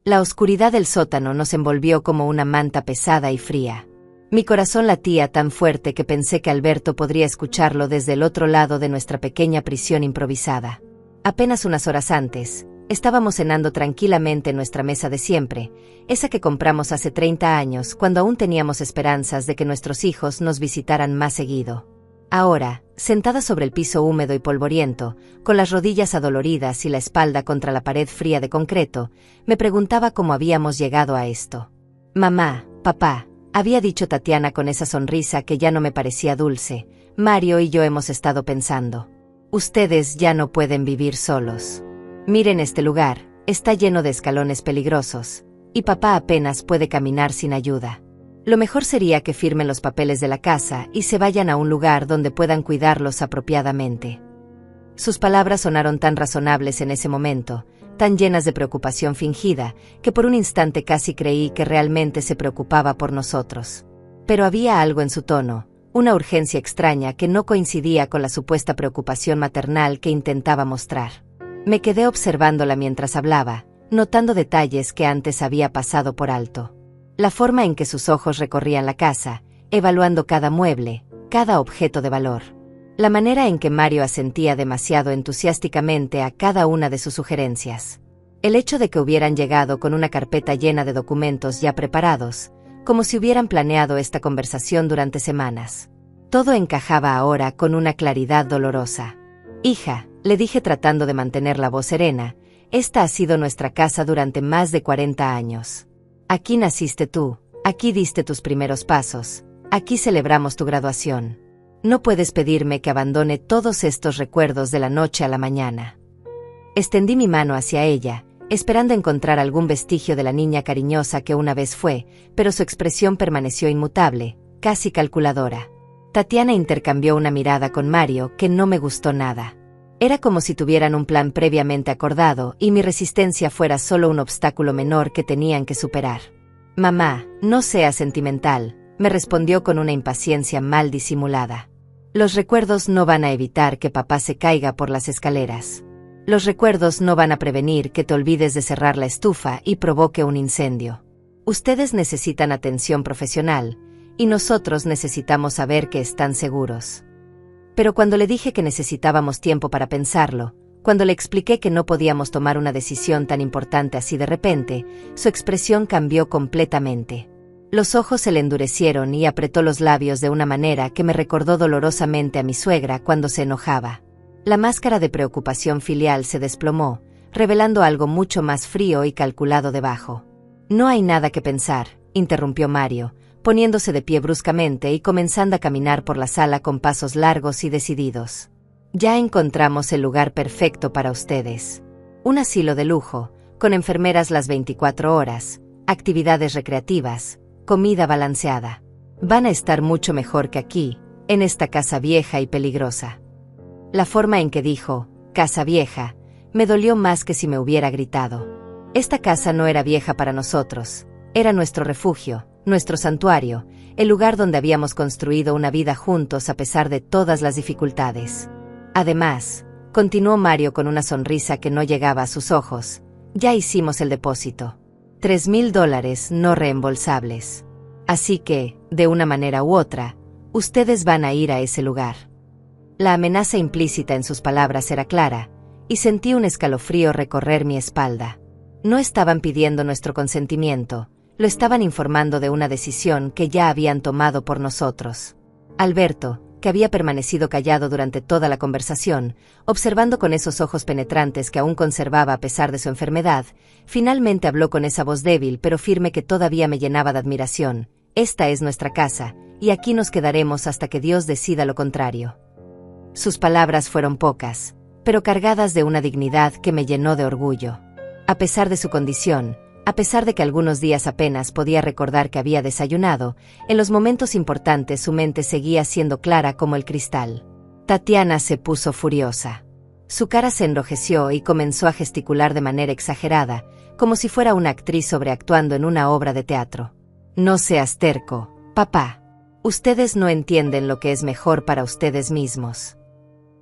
La oscuridad del sótano nos envolvió como una manta pesada y fría. Mi corazón latía tan fuerte que pensé que Alberto podría escucharlo desde el otro lado de nuestra pequeña prisión improvisada. Apenas unas horas antes, estábamos cenando tranquilamente en nuestra mesa de siempre, esa que compramos hace 30 años, cuando aún teníamos esperanzas de que nuestros hijos nos visitaran más seguido. Ahora, sentada sobre el piso húmedo y polvoriento, con las rodillas adoloridas y la espalda contra la pared fría de concreto, me preguntaba cómo habíamos llegado a esto. Mamá, papá, había dicho Tatiana con esa sonrisa que ya no me parecía dulce, Mario y yo hemos estado pensando. Ustedes ya no pueden vivir solos. Miren este lugar, está lleno de escalones peligrosos, y papá apenas puede caminar sin ayuda. Lo mejor sería que firmen los papeles de la casa y se vayan a un lugar donde puedan cuidarlos apropiadamente. Sus palabras sonaron tan razonables en ese momento, tan llenas de preocupación fingida, que por un instante casi creí que realmente se preocupaba por nosotros. Pero había algo en su tono, una urgencia extraña que no coincidía con la supuesta preocupación maternal que intentaba mostrar. Me quedé observándola mientras hablaba, notando detalles que antes había pasado por alto. La forma en que sus ojos recorrían la casa, evaluando cada mueble, cada objeto de valor. La manera en que Mario asentía demasiado entusiásticamente a cada una de sus sugerencias. El hecho de que hubieran llegado con una carpeta llena de documentos ya preparados, como si hubieran planeado esta conversación durante semanas. Todo encajaba ahora con una claridad dolorosa. Hija, le dije tratando de mantener la voz serena, esta ha sido nuestra casa durante más de 40 años. Aquí naciste tú, aquí diste tus primeros pasos, aquí celebramos tu graduación. No puedes pedirme que abandone todos estos recuerdos de la noche a la mañana. Extendí mi mano hacia ella, esperando encontrar algún vestigio de la niña cariñosa que una vez fue, pero su expresión permaneció inmutable, casi calculadora. Tatiana intercambió una mirada con Mario que no me gustó nada. Era como si tuvieran un plan previamente acordado y mi resistencia fuera solo un obstáculo menor que tenían que superar. Mamá, no seas sentimental, me respondió con una impaciencia mal disimulada. Los recuerdos no van a evitar que papá se caiga por las escaleras. Los recuerdos no van a prevenir que te olvides de cerrar la estufa y provoque un incendio. Ustedes necesitan atención profesional, y nosotros necesitamos saber que están seguros. Pero cuando le dije que necesitábamos tiempo para pensarlo, cuando le expliqué que no podíamos tomar una decisión tan importante así de repente, su expresión cambió completamente. Los ojos se le endurecieron y apretó los labios de una manera que me recordó dolorosamente a mi suegra cuando se enojaba. La máscara de preocupación filial se desplomó, revelando algo mucho más frío y calculado debajo. No hay nada que pensar, interrumpió Mario, poniéndose de pie bruscamente y comenzando a caminar por la sala con pasos largos y decididos. Ya encontramos el lugar perfecto para ustedes. Un asilo de lujo, con enfermeras las 24 horas, actividades recreativas, comida balanceada. Van a estar mucho mejor que aquí, en esta casa vieja y peligrosa. La forma en que dijo, casa vieja, me dolió más que si me hubiera gritado. Esta casa no era vieja para nosotros, era nuestro refugio, nuestro santuario, el lugar donde habíamos construido una vida juntos a pesar de todas las dificultades. Además, continuó Mario con una sonrisa que no llegaba a sus ojos, ya hicimos el depósito. $3,000 no reembolsables. Así que, de una manera u otra, ustedes van a ir a ese lugar. La amenaza implícita en sus palabras era clara, y sentí un escalofrío recorrer mi espalda. No estaban pidiendo nuestro consentimiento, lo estaban informando de una decisión que ya habían tomado por nosotros. Alberto, que había permanecido callado durante toda la conversación, observando con esos ojos penetrantes que aún conservaba a pesar de su enfermedad, finalmente habló con esa voz débil pero firme que todavía me llenaba de admiración. Esta es nuestra casa, y aquí nos quedaremos hasta que Dios decida lo contrario. Sus palabras fueron pocas, pero cargadas de una dignidad que me llenó de orgullo. A pesar de su condición, a pesar de que algunos días apenas podía recordar que había desayunado, en los momentos importantes su mente seguía siendo clara como el cristal. Tatiana se puso furiosa. Su cara se enrojeció y comenzó a gesticular de manera exagerada, como si fuera una actriz sobreactuando en una obra de teatro. No seas terco, papá. Ustedes no entienden lo que es mejor para ustedes mismos.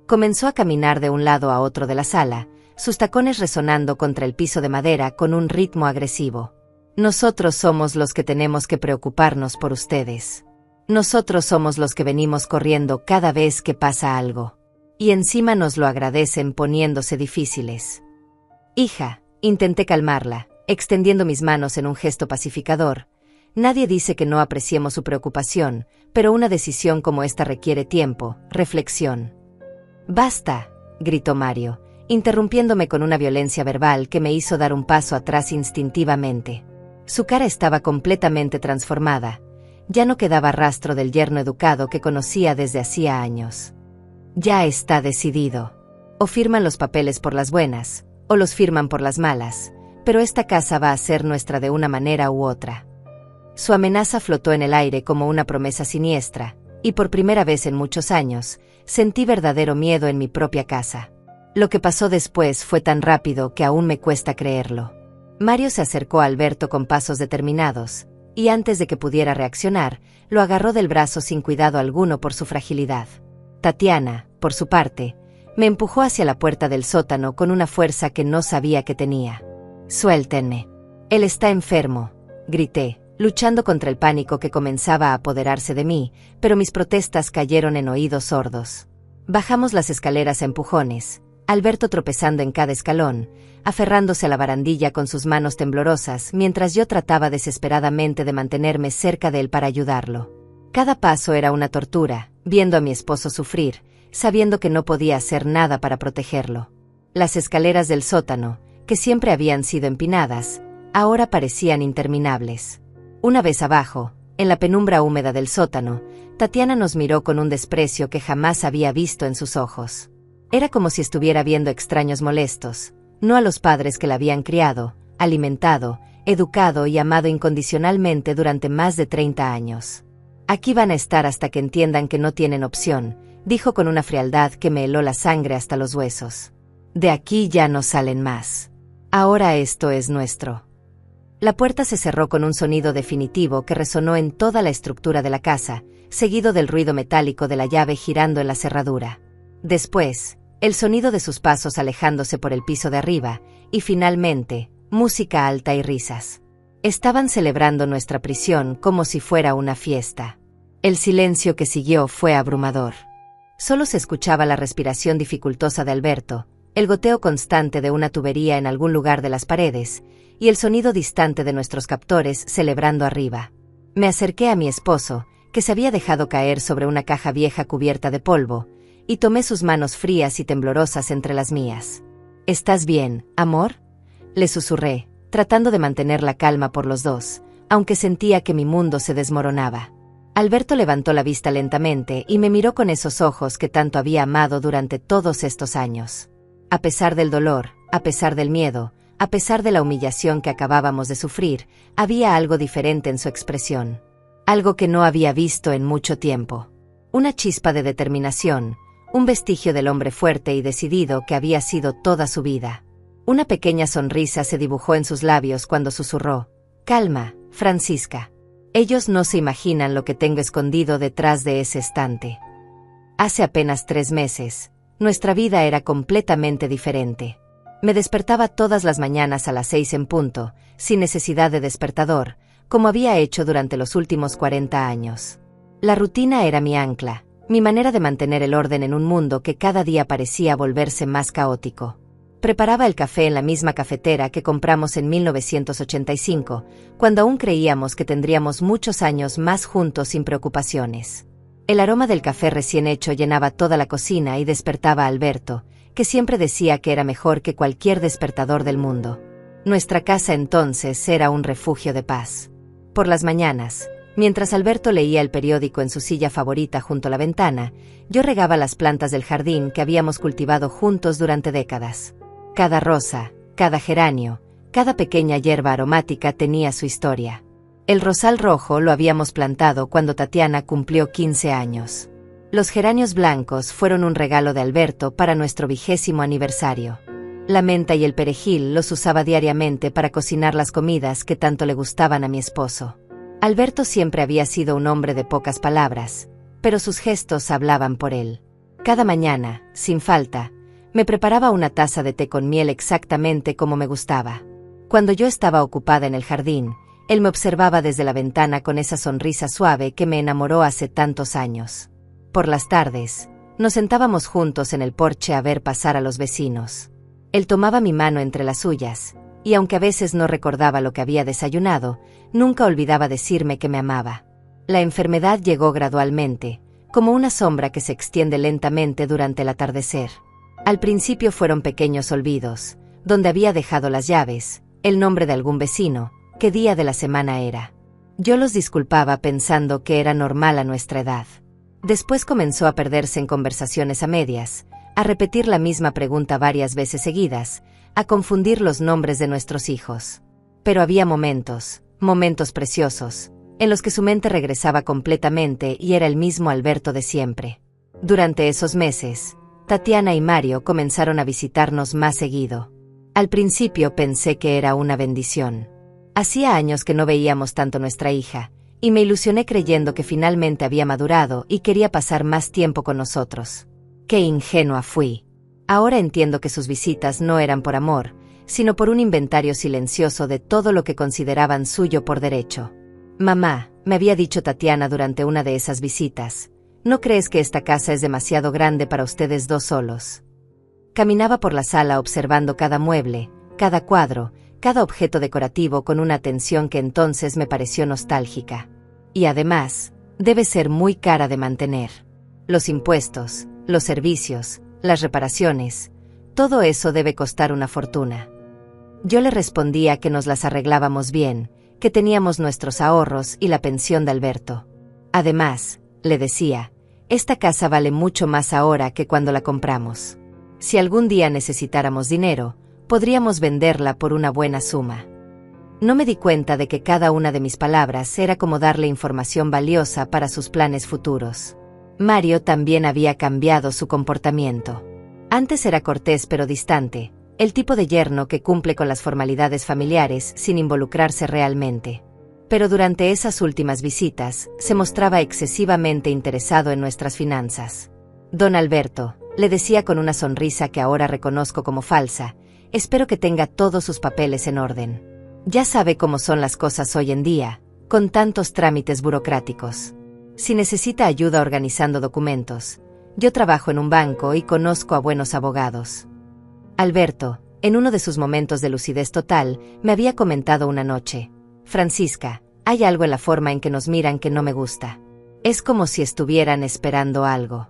Comenzó a caminar de un lado a otro de la sala, sus tacones resonando contra el piso de madera con un ritmo agresivo. Nosotros somos los que tenemos que preocuparnos por ustedes. Nosotros somos los que venimos corriendo cada vez que pasa algo. Y encima nos lo agradecen poniéndose difíciles. Hija, intenté calmarla, extendiendo mis manos en un gesto pacificador. Nadie dice que no apreciemos su preocupación, pero una decisión como esta requiere tiempo, reflexión. «Basta», gritó Mario, interrumpiéndome con una violencia verbal que me hizo dar un paso atrás instintivamente. Su cara estaba completamente transformada. Ya no quedaba rastro del yerno educado que conocía desde hacía años. «Ya está decidido. O firman los papeles por las buenas, o los firman por las malas, pero esta casa va a ser nuestra de una manera u otra». Su amenaza flotó en el aire como una promesa siniestra, y por primera vez en muchos años, sentí verdadero miedo en mi propia casa. Lo que pasó después fue tan rápido que aún me cuesta creerlo. Mario se acercó a Alberto con pasos determinados, y antes de que pudiera reaccionar, lo agarró del brazo sin cuidado alguno por su fragilidad. Tatiana, por su parte, me empujó hacia la puerta del sótano con una fuerza que no sabía que tenía. «Suéltenme. Él está enfermo», grité, luchando contra el pánico que comenzaba a apoderarse de mí, pero mis protestas cayeron en oídos sordos. Bajamos las escaleras a empujones, Alberto tropezando en cada escalón, aferrándose a la barandilla con sus manos temblorosas mientras yo trataba desesperadamente de mantenerme cerca de él para ayudarlo. Cada paso era una tortura, viendo a mi esposo sufrir, sabiendo que no podía hacer nada para protegerlo. Las escaleras del sótano, que siempre habían sido empinadas, ahora parecían interminables. Una vez abajo, en la penumbra húmeda del sótano, Tatiana nos miró con un desprecio que jamás había visto en sus ojos. Era como si estuviera viendo extraños molestos, no a los padres que la habían criado, alimentado, educado y amado incondicionalmente durante más de 30 años. «Aquí van a estar hasta que entiendan que no tienen opción», dijo con una frialdad que me heló la sangre hasta los huesos. «De aquí ya no salen más. Ahora esto es nuestro». La puerta se cerró con un sonido definitivo que resonó en toda la estructura de la casa, seguido del ruido metálico de la llave girando en la cerradura. Después, el sonido de sus pasos alejándose por el piso de arriba, y finalmente, música alta y risas. Estaban celebrando nuestra prisión como si fuera una fiesta. El silencio que siguió fue abrumador. Solo se escuchaba la respiración dificultosa de Alberto, el goteo constante de una tubería en algún lugar de las paredes, y el sonido distante de nuestros captores celebrando arriba. Me acerqué a mi esposo, que se había dejado caer sobre una caja vieja cubierta de polvo, y tomé sus manos frías y temblorosas entre las mías. «¿Estás bien, amor?», le susurré, tratando de mantener la calma por los dos, aunque sentía que mi mundo se desmoronaba. Alberto levantó la vista lentamente y me miró con esos ojos que tanto había amado durante todos estos años. A pesar del dolor, a pesar del miedo, a pesar de la humillación que acabábamos de sufrir, había algo diferente en su expresión. Algo que no había visto en mucho tiempo. Una chispa de determinación, un vestigio del hombre fuerte y decidido que había sido toda su vida. Una pequeña sonrisa se dibujó en sus labios cuando susurró: «Calma, Francisca. Ellos no se imaginan lo que tengo escondido detrás de ese estante». Hace apenas 3 meses, nuestra vida era completamente diferente. Me despertaba todas las mañanas a las 6 en punto, sin necesidad de despertador, como había hecho durante los últimos 40 años. La rutina era mi ancla, mi manera de mantener el orden en un mundo que cada día parecía volverse más caótico. Preparaba el café en la misma cafetera que compramos en 1985, cuando aún creíamos que tendríamos muchos años más juntos sin preocupaciones. El aroma del café recién hecho llenaba toda la cocina y despertaba a Alberto, que siempre decía que era mejor que cualquier despertador del mundo. Nuestra casa entonces era un refugio de paz. Por las mañanas, mientras Alberto leía el periódico en su silla favorita junto a la ventana, yo regaba las plantas del jardín que habíamos cultivado juntos durante décadas. Cada rosa, cada geranio, cada pequeña hierba aromática tenía su historia. El rosal rojo lo habíamos plantado cuando Tatiana cumplió 15 años. Los geranios blancos fueron un regalo de Alberto para nuestro 20º aniversario. La menta y el perejil los usaba diariamente para cocinar las comidas que tanto le gustaban a mi esposo. Alberto siempre había sido un hombre de pocas palabras, pero sus gestos hablaban por él. Cada mañana, sin falta, Me preparaba una taza de té con miel exactamente como me gustaba. Cuando yo estaba ocupada en el jardín, él me observaba desde la ventana con esa sonrisa suave que me enamoró hace tantos años. Por las tardes, nos sentábamos juntos en el porche a ver pasar a los vecinos. Él tomaba mi mano entre las suyas, y aunque a veces no recordaba lo que había desayunado, nunca olvidaba decirme que me amaba. La enfermedad llegó gradualmente, como una sombra que se extiende lentamente durante el atardecer. Al principio fueron pequeños olvidos, donde había dejado las llaves, el nombre de algún vecino, qué día de la semana era. Yo los disculpaba pensando que era normal a nuestra edad. Después comenzó a perderse en conversaciones a medias, a repetir la misma pregunta varias veces seguidas, a confundir los nombres de nuestros hijos. Pero había momentos preciosos, en los que su mente regresaba completamente y era el mismo Alberto de siempre. Durante esos meses, Tatiana y Mario comenzaron a visitarnos más seguido. Al principio pensé que era una bendición. Hacía años que no veíamos tanto nuestra hija, y me ilusioné creyendo que finalmente había madurado y quería pasar más tiempo con nosotros. ¡Qué ingenua fui! Ahora entiendo que sus visitas no eran por amor, sino por un inventario silencioso de todo lo que consideraban suyo por derecho. «Mamá», me había dicho Tatiana durante una de esas visitas, «¿no crees que esta casa es demasiado grande para ustedes dos solos?» Caminaba por la sala observando cada mueble, cada cuadro, cada objeto decorativo con una atención que entonces me pareció nostálgica. Y además, debe ser muy cara de mantener. Los impuestos, los servicios, las reparaciones, todo eso debe costar una fortuna. Yo le respondía que nos las arreglábamos bien, que teníamos nuestros ahorros y la pensión de Alberto. Además, le decía, esta casa vale mucho más ahora que cuando la compramos. Si algún día necesitáramos dinero, podríamos venderla por una buena suma. No me di cuenta de que cada una de mis palabras era como darle información valiosa para sus planes futuros. Mario también había cambiado su comportamiento. Antes era cortés pero distante, el tipo de yerno que cumple con las formalidades familiares sin involucrarse realmente. Pero durante esas últimas visitas, se mostraba excesivamente interesado en nuestras finanzas. «Don Alberto», le decía con una sonrisa que ahora reconozco como falsa, «espero que tenga todos sus papeles en orden. Ya sabe cómo son las cosas hoy en día, con tantos trámites burocráticos. Si necesita ayuda organizando documentos, yo trabajo en un banco y conozco a buenos abogados». Alberto, en uno de sus momentos de lucidez total, me había comentado una noche, «Francisca, hay algo en la forma en que nos miran que no me gusta. Es como si estuvieran esperando algo».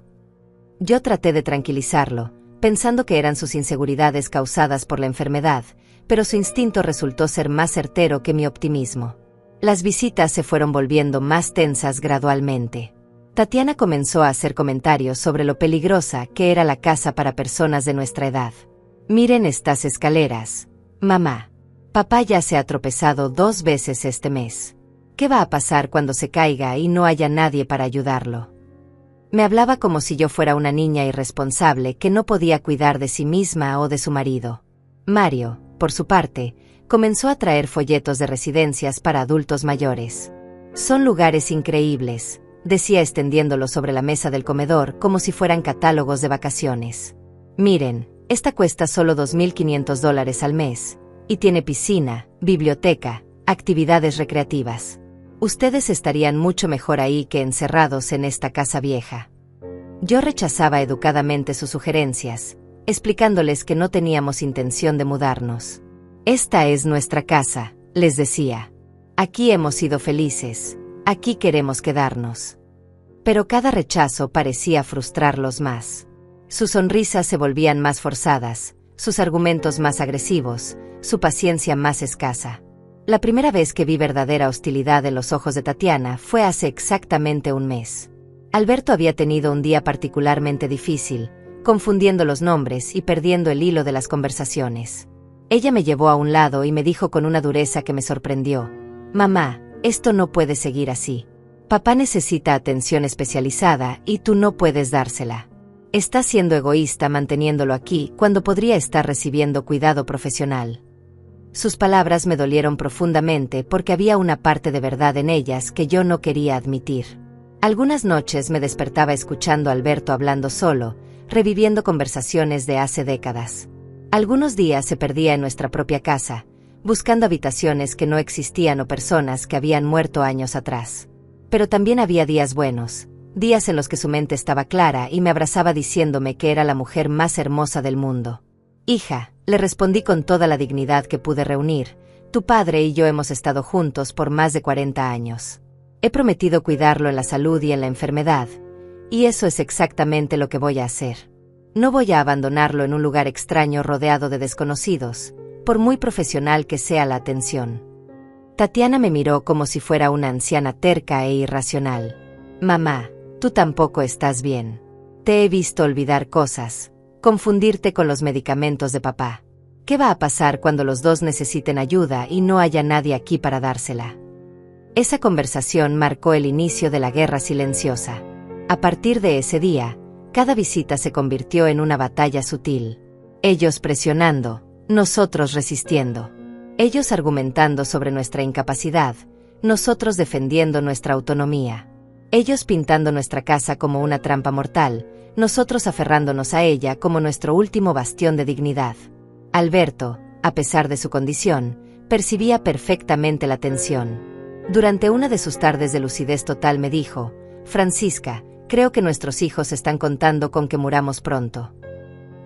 Yo traté de tranquilizarlo, pensando que eran sus inseguridades causadas por la enfermedad, pero su instinto resultó ser más certero que mi optimismo. Las visitas se fueron volviendo más tensas gradualmente. Tatiana comenzó a hacer comentarios sobre lo peligrosa que era la casa para personas de nuestra edad. «Miren estas escaleras. Mamá. Papá ya se ha tropezado 2 veces este mes. ¿Qué va a pasar cuando se caiga y no haya nadie para ayudarlo?» Me hablaba como si yo fuera una niña irresponsable que no podía cuidar de sí misma o de su marido. Mario, por su parte, comenzó a traer folletos de residencias para adultos mayores. «Son lugares increíbles», decía extendiéndolos sobre la mesa del comedor como si fueran catálogos de vacaciones. «Miren, esta cuesta solo $2,500 al mes, y tiene piscina, biblioteca, actividades recreativas. Ustedes estarían mucho mejor ahí que encerrados en esta casa vieja». Yo rechazaba educadamente sus sugerencias, explicándoles que no teníamos intención de mudarnos. «Esta es nuestra casa», les decía. «Aquí hemos sido felices, aquí queremos quedarnos». Pero cada rechazo parecía frustrarlos más. Sus sonrisas se volvían más forzadas, sus argumentos más agresivos, su paciencia más escasa. La primera vez que vi verdadera hostilidad en los ojos de Tatiana fue hace exactamente un mes. Alberto había tenido un día particularmente difícil, confundiendo los nombres y perdiendo el hilo de las conversaciones. Ella me llevó a un lado y me dijo con una dureza que me sorprendió: «Mamá, esto no puede seguir así. Papá necesita atención especializada y tú no puedes dársela. Estás siendo egoísta manteniéndolo aquí cuando podría estar recibiendo cuidado profesional». Sus palabras me dolieron profundamente porque había una parte de verdad en ellas que yo no quería admitir. Algunas noches me despertaba escuchando a Alberto hablando solo, reviviendo conversaciones de hace décadas. Algunos días se perdía en nuestra propia casa, buscando habitaciones que no existían o personas que habían muerto años atrás. Pero también había días buenos, días en los que su mente estaba clara y me abrazaba diciéndome que era la mujer más hermosa del mundo. Hija, le respondí con toda la dignidad que pude reunir, tu padre y yo hemos estado juntos por más de 40 años. He prometido cuidarlo en la salud y en la enfermedad, y eso es exactamente lo que voy a hacer. No voy a abandonarlo en un lugar extraño rodeado de desconocidos, por muy profesional que sea la atención. Tatiana me miró como si fuera una anciana terca e irracional. Mamá, tú tampoco estás bien. Te he visto olvidar cosas, confundirte con los medicamentos de papá. ¿Qué va a pasar cuando los dos necesiten ayuda y no haya nadie aquí para dársela? Esa conversación marcó el inicio de la guerra silenciosa. A partir de ese día, cada visita se convirtió en una batalla sutil. Ellos presionando, nosotros resistiendo. Ellos argumentando sobre nuestra incapacidad, nosotros defendiendo nuestra autonomía. Ellos pintando nuestra casa como una trampa mortal, nosotros aferrándonos a ella como nuestro último bastión de dignidad. Alberto, a pesar de su condición, percibía perfectamente la tensión. Durante una de sus tardes de lucidez total me dijo, Francisca, creo que nuestros hijos están contando con que muramos pronto.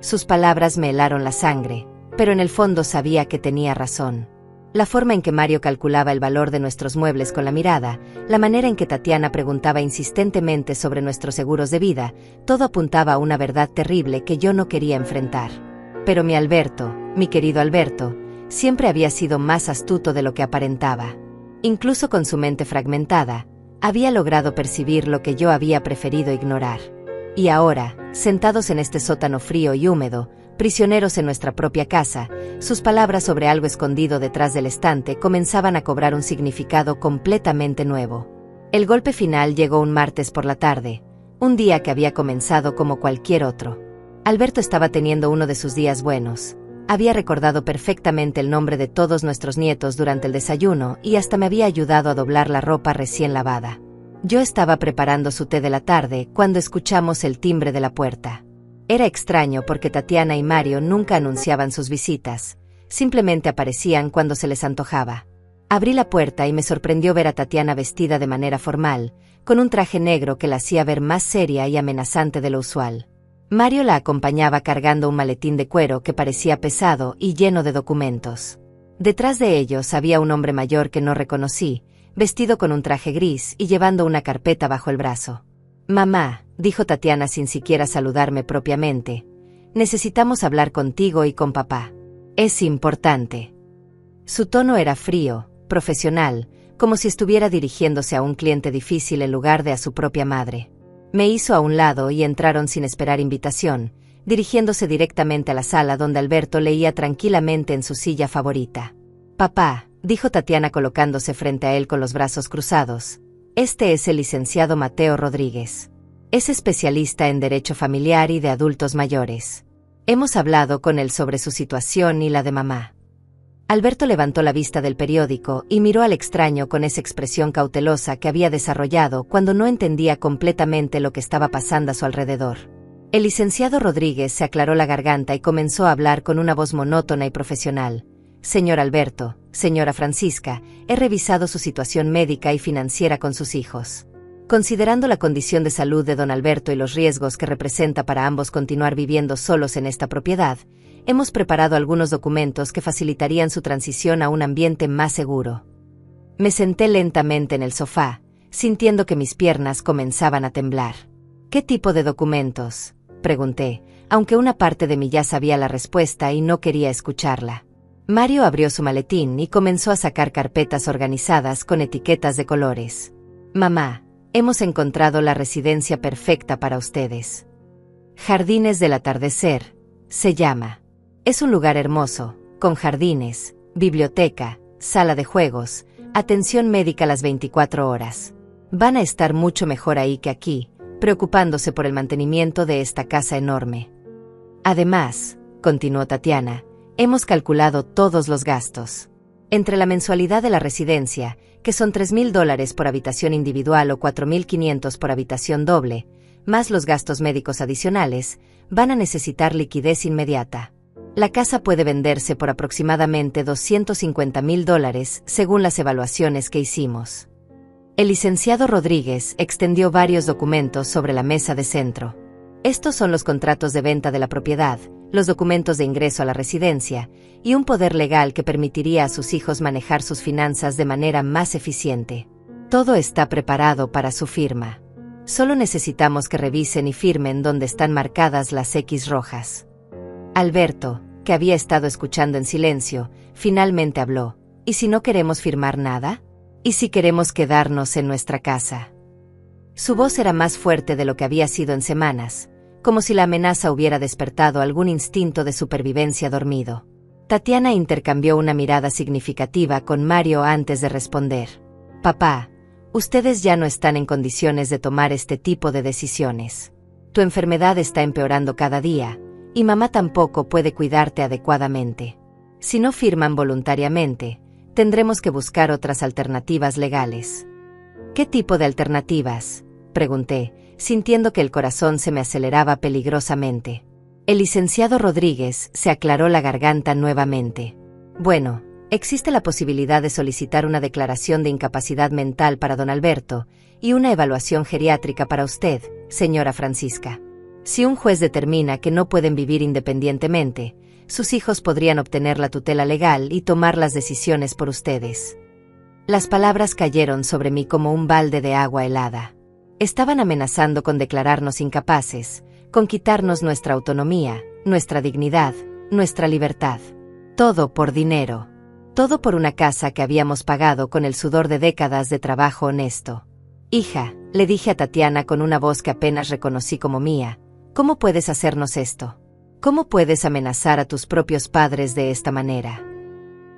Sus palabras me helaron la sangre, pero en el fondo sabía que tenía razón. La forma en que Mario calculaba el valor de nuestros muebles con la mirada, la manera en que Tatiana preguntaba insistentemente sobre nuestros seguros de vida, todo apuntaba a una verdad terrible que yo no quería enfrentar. Pero mi Alberto, mi querido Alberto, siempre había sido más astuto de lo que aparentaba. Incluso con su mente fragmentada, había logrado percibir lo que yo había preferido ignorar. Y ahora, sentados en este sótano frío y húmedo, prisioneros en nuestra propia casa, sus palabras sobre algo escondido detrás del estante comenzaban a cobrar un significado completamente nuevo. El golpe final llegó un martes por la tarde, un día que había comenzado como cualquier otro. Alberto estaba teniendo uno de sus días buenos. Había recordado perfectamente el nombre de todos nuestros nietos durante el desayuno y hasta me había ayudado a doblar la ropa recién lavada. Yo estaba preparando su té de la tarde cuando escuchamos el timbre de la puerta. Era extraño porque Tatiana y Mario nunca anunciaban sus visitas, simplemente aparecían cuando se les antojaba. Abrí la puerta y me sorprendió ver a Tatiana vestida de manera formal, con un traje negro que la hacía ver más seria y amenazante de lo usual. Mario la acompañaba cargando un maletín de cuero que parecía pesado y lleno de documentos. Detrás de ellos había un hombre mayor que no reconocí, vestido con un traje gris y llevando una carpeta bajo el brazo. Mamá, dijo Tatiana sin siquiera saludarme propiamente, necesitamos hablar contigo y con papá. Es importante. Su tono era frío, profesional, como si estuviera dirigiéndose a un cliente difícil en lugar de a su propia madre. Me hizo a un lado y entraron sin esperar invitación, dirigiéndose directamente a la sala donde Alberto leía tranquilamente en su silla favorita. Papá, dijo Tatiana colocándose frente a él con los brazos cruzados, este es el licenciado Mateo Rodríguez. Es especialista en derecho familiar y de adultos mayores. Hemos hablado con él sobre su situación y la de mamá. Alberto levantó la vista del periódico y miró al extraño con esa expresión cautelosa que había desarrollado cuando no entendía completamente lo que estaba pasando a su alrededor. El licenciado Rodríguez se aclaró la garganta y comenzó a hablar con una voz monótona y profesional. Señor Alberto, señora Francisca, he revisado su situación médica y financiera con sus hijos. Considerando la condición de salud de don Alberto y los riesgos que representa para ambos continuar viviendo solos en esta propiedad, hemos preparado algunos documentos que facilitarían su transición a un ambiente más seguro. Me senté lentamente en el sofá, sintiendo que mis piernas comenzaban a temblar. ¿Qué tipo de documentos?, pregunté, aunque una parte de mí ya sabía la respuesta y no quería escucharla. Mario abrió su maletín y comenzó a sacar carpetas organizadas con etiquetas de colores. Mamá, hemos encontrado la residencia perfecta para ustedes. Jardines del Atardecer, se llama. Es un lugar hermoso, con jardines, biblioteca, sala de juegos, atención médica las 24 horas. Van a estar mucho mejor ahí que aquí, preocupándose por el mantenimiento de esta casa enorme. Además, continuó Tatiana, hemos calculado todos los gastos. Entre la mensualidad de la residencia, que son $3,000 por habitación individual o $4,500 por habitación doble, más los gastos médicos adicionales, van a necesitar liquidez inmediata. La casa puede venderse por aproximadamente $250,000 según las evaluaciones que hicimos. El licenciado Rodríguez extendió varios documentos sobre la mesa de centro. Estos son los contratos de venta de la propiedad, los documentos de ingreso a la residencia y un poder legal que permitiría a sus hijos manejar sus finanzas de manera más eficiente. Todo está preparado para su firma. Solo necesitamos que revisen y firmen donde están marcadas las X rojas. Alberto, que había estado escuchando en silencio, finalmente habló. ¿Y si no queremos firmar nada? ¿Y si queremos quedarnos en nuestra casa? Su voz era más fuerte de lo que había sido en semanas, como si la amenaza hubiera despertado algún instinto de supervivencia dormido. Tatiana intercambió una mirada significativa con Mario antes de responder. Papá, ustedes ya no están en condiciones de tomar este tipo de decisiones. Tu enfermedad está empeorando cada día, y mamá tampoco puede cuidarte adecuadamente. Si no firman voluntariamente, tendremos que buscar otras alternativas legales. ¿Qué tipo de alternativas?, pregunté, sintiendo que el corazón se me aceleraba peligrosamente. El licenciado Rodríguez se aclaró la garganta nuevamente. Bueno, existe la posibilidad de solicitar una declaración de incapacidad mental para don Alberto y una evaluación geriátrica para usted, señora Francisca. Si un juez determina que no pueden vivir independientemente, sus hijos podrían obtener la tutela legal y tomar las decisiones por ustedes. Las palabras cayeron sobre mí como un balde de agua helada. Estaban amenazando con declararnos incapaces, con quitarnos nuestra autonomía, nuestra dignidad, nuestra libertad. Todo por dinero. Todo por una casa que habíamos pagado con el sudor de décadas de trabajo honesto. Hija, le dije a Tatiana con una voz que apenas reconocí como mía, ¿cómo puedes hacernos esto? ¿Cómo puedes amenazar a tus propios padres de esta manera?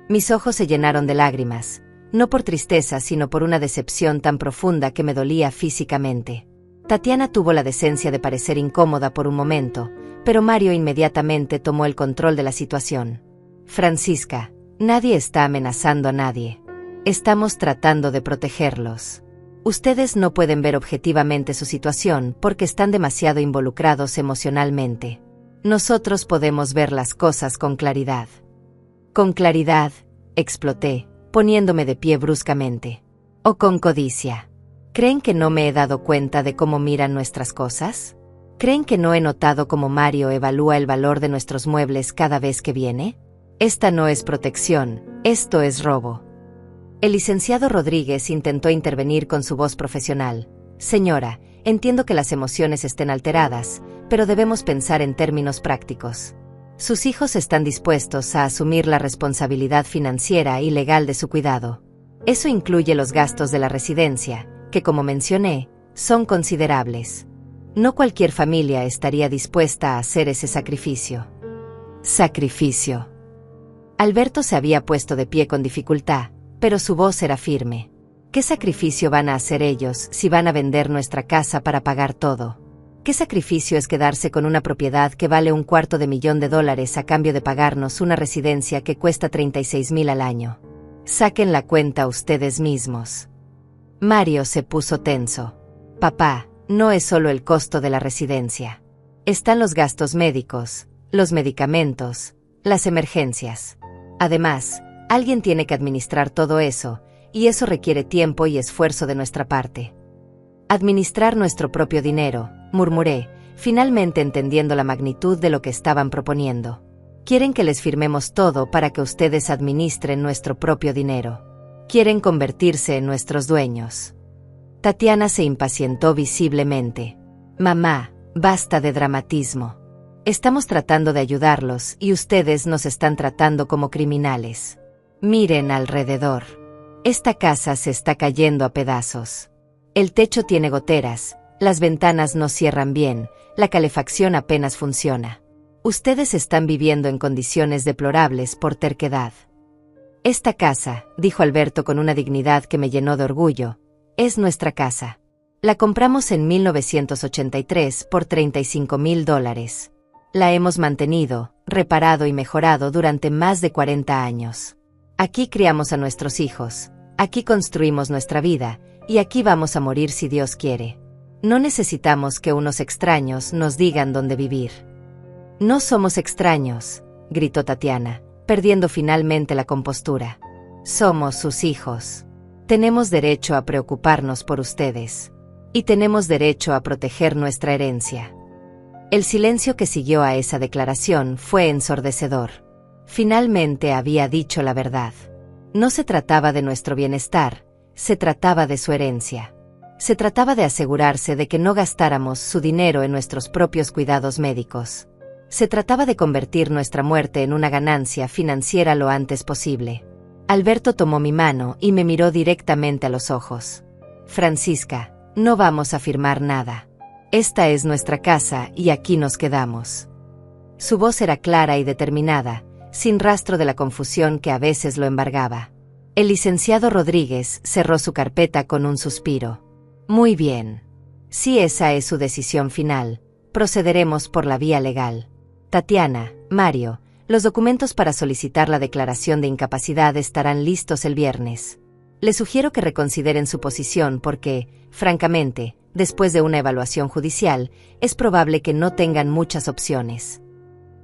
Mis ojos se llenaron de lágrimas, no por tristeza sino por una decepción tan profunda que me dolía físicamente. Tatiana tuvo la decencia de parecer incómoda por un momento, pero Mario inmediatamente tomó el control de la situación. Francisca, nadie está amenazando a nadie. Estamos tratando de protegerlos. Ustedes no pueden ver objetivamente su situación porque están demasiado involucrados emocionalmente. Nosotros podemos ver las cosas con claridad. Con claridad, exploté, poniéndome de pie bruscamente. ¿O con codicia? ¿Creen que no me he dado cuenta de cómo miran nuestras cosas? ¿Creen que no he notado cómo Mario evalúa el valor de nuestros muebles cada vez que viene? Esta no es protección, esto es robo. El licenciado Rodríguez intentó intervenir con su voz profesional. Señora, entiendo que las emociones estén alteradas, pero debemos pensar en términos prácticos. Sus hijos están dispuestos a asumir la responsabilidad financiera y legal de su cuidado. Eso incluye los gastos de la residencia, que como mencioné, son considerables. No cualquier familia estaría dispuesta a hacer ese sacrificio. Sacrificio. Alberto se había puesto de pie con dificultad, pero su voz era firme. ¿Qué sacrificio van a hacer ellos si van a vender nuestra casa para pagar todo? ¿Qué sacrificio es quedarse con una propiedad que vale $250,000 a cambio de pagarnos una residencia que cuesta $36,000 al año? Saquen la cuenta ustedes mismos. Mario se puso tenso. Papá, no es solo el costo de la residencia. Están los gastos médicos, los medicamentos, las emergencias. Además, alguien tiene que administrar todo eso, y eso requiere tiempo y esfuerzo de nuestra parte. Administrar nuestro propio dinero, murmuré, finalmente entendiendo la magnitud de lo que estaban proponiendo. Quieren que les firmemos todo para que ustedes administren nuestro propio dinero. Quieren convertirse en nuestros dueños. Tatiana se impacientó visiblemente. Mamá, basta de dramatismo. Estamos tratando de ayudarlos y ustedes nos están tratando como criminales. Miren alrededor. Esta casa se está cayendo a pedazos. El techo tiene goteras, las ventanas no cierran bien, la calefacción apenas funciona. Ustedes están viviendo en condiciones deplorables por terquedad. Esta casa, dijo Alberto con una dignidad que me llenó de orgullo, es nuestra casa. La compramos en 1983 por $35,000. La hemos mantenido, reparado y mejorado durante más de 40 años. Aquí criamos a nuestros hijos, aquí construimos nuestra vida, y aquí vamos a morir si Dios quiere. No necesitamos que unos extraños nos digan dónde vivir. No somos extraños, gritó Tatiana, perdiendo finalmente la compostura. Somos sus hijos. Tenemos derecho a preocuparnos por ustedes. Y tenemos derecho a proteger nuestra herencia. El silencio que siguió a esa declaración fue ensordecedor. Finalmente había dicho la verdad. No se trataba de nuestro bienestar, se trataba de su herencia. Se trataba de asegurarse de que no gastáramos su dinero en nuestros propios cuidados médicos. Se trataba de convertir nuestra muerte en una ganancia financiera lo antes posible. Alberto tomó mi mano y me miró directamente a los ojos. Francisca, no vamos a firmar nada. Esta es nuestra casa y aquí nos quedamos. Su voz era clara y determinada, sin rastro de la confusión que a veces lo embargaba. El licenciado Rodríguez cerró su carpeta con un suspiro. Muy bien. Si esa es su decisión final, procederemos por la vía legal. Tatiana, Mario, los documentos para solicitar la declaración de incapacidad estarán listos el viernes. Les sugiero que reconsideren su posición porque, francamente, después de una evaluación judicial, es probable que no tengan muchas opciones.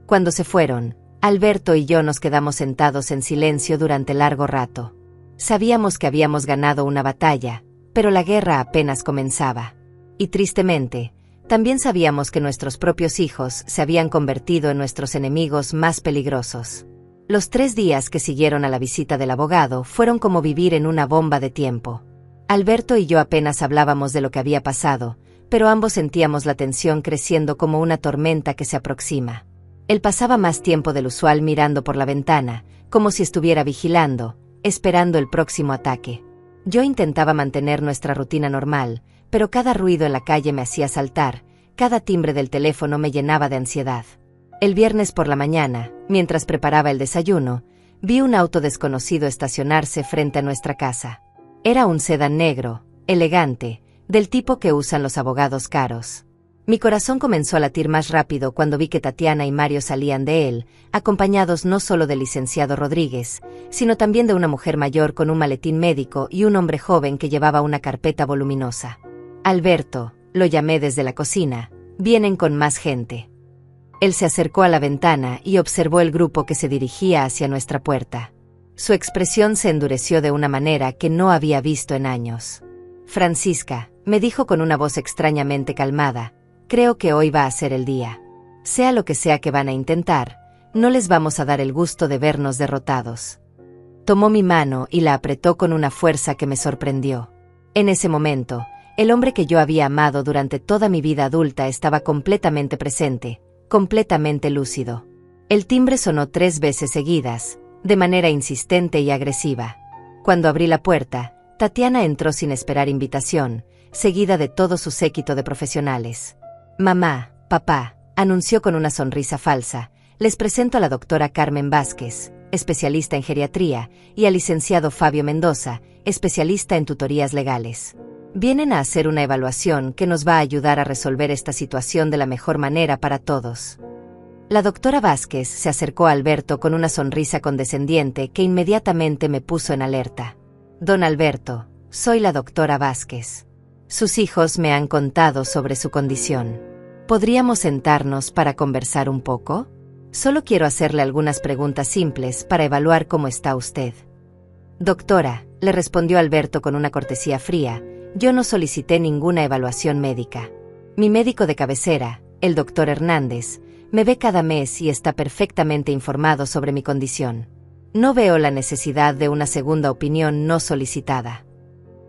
Cuando se fueron, Alberto y yo nos quedamos sentados en silencio durante largo rato. Sabíamos que habíamos ganado una batalla, pero la guerra apenas comenzaba. Y tristemente, también sabíamos que nuestros propios hijos se habían convertido en nuestros enemigos más peligrosos. Los 3 días que siguieron a la visita del abogado fueron como vivir en una bomba de tiempo. Alberto y yo apenas hablábamos de lo que había pasado, pero ambos sentíamos la tensión creciendo como una tormenta que se aproxima. Él pasaba más tiempo del usual mirando por la ventana, como si estuviera vigilando, esperando el próximo ataque. Yo intentaba mantener nuestra rutina normal, pero cada ruido en la calle me hacía saltar, cada timbre del teléfono me llenaba de ansiedad. El viernes por la mañana, mientras preparaba el desayuno, vi un auto desconocido estacionarse frente a nuestra casa. Era un sedán negro, elegante, del tipo que usan los abogados caros. Mi corazón comenzó a latir más rápido cuando vi que Tatiana y Mario salían de él, acompañados no solo del licenciado Rodríguez, sino también de una mujer mayor con un maletín médico y un hombre joven que llevaba una carpeta voluminosa. Alberto, lo llamé desde la cocina, vienen con más gente. Él se acercó a la ventana y observó el grupo que se dirigía hacia nuestra puerta. Su expresión se endureció de una manera que no había visto en años. Francisca, me dijo con una voz extrañamente calmada, creo que hoy va a ser el día. Sea lo que sea que van a intentar, no les vamos a dar el gusto de vernos derrotados. Tomó mi mano y la apretó con una fuerza que me sorprendió. En ese momento, el hombre que yo había amado durante toda mi vida adulta estaba completamente presente, completamente lúcido. El timbre sonó 3 veces seguidas, de manera insistente y agresiva. Cuando abrí la puerta, Tatiana entró sin esperar invitación, seguida de todo su séquito de profesionales. Mamá, papá, anunció con una sonrisa falsa, les presento a la doctora Carmen Vázquez, especialista en geriatría, y al licenciado Fabio Mendoza, especialista en tutorías legales. Vienen a hacer una evaluación que nos va a ayudar a resolver esta situación de la mejor manera para todos. La doctora Vázquez se acercó a Alberto con una sonrisa condescendiente que inmediatamente me puso en alerta. Don Alberto, soy la doctora Vázquez. Sus hijos me han contado sobre su condición. ¿Podríamos sentarnos para conversar un poco? Solo quiero hacerle algunas preguntas simples para evaluar cómo está usted. Doctora, le respondió Alberto con una cortesía fría, yo no solicité ninguna evaluación médica. Mi médico de cabecera, el doctor Hernández, me ve cada mes y está perfectamente informado sobre mi condición. No veo la necesidad de una segunda opinión no solicitada.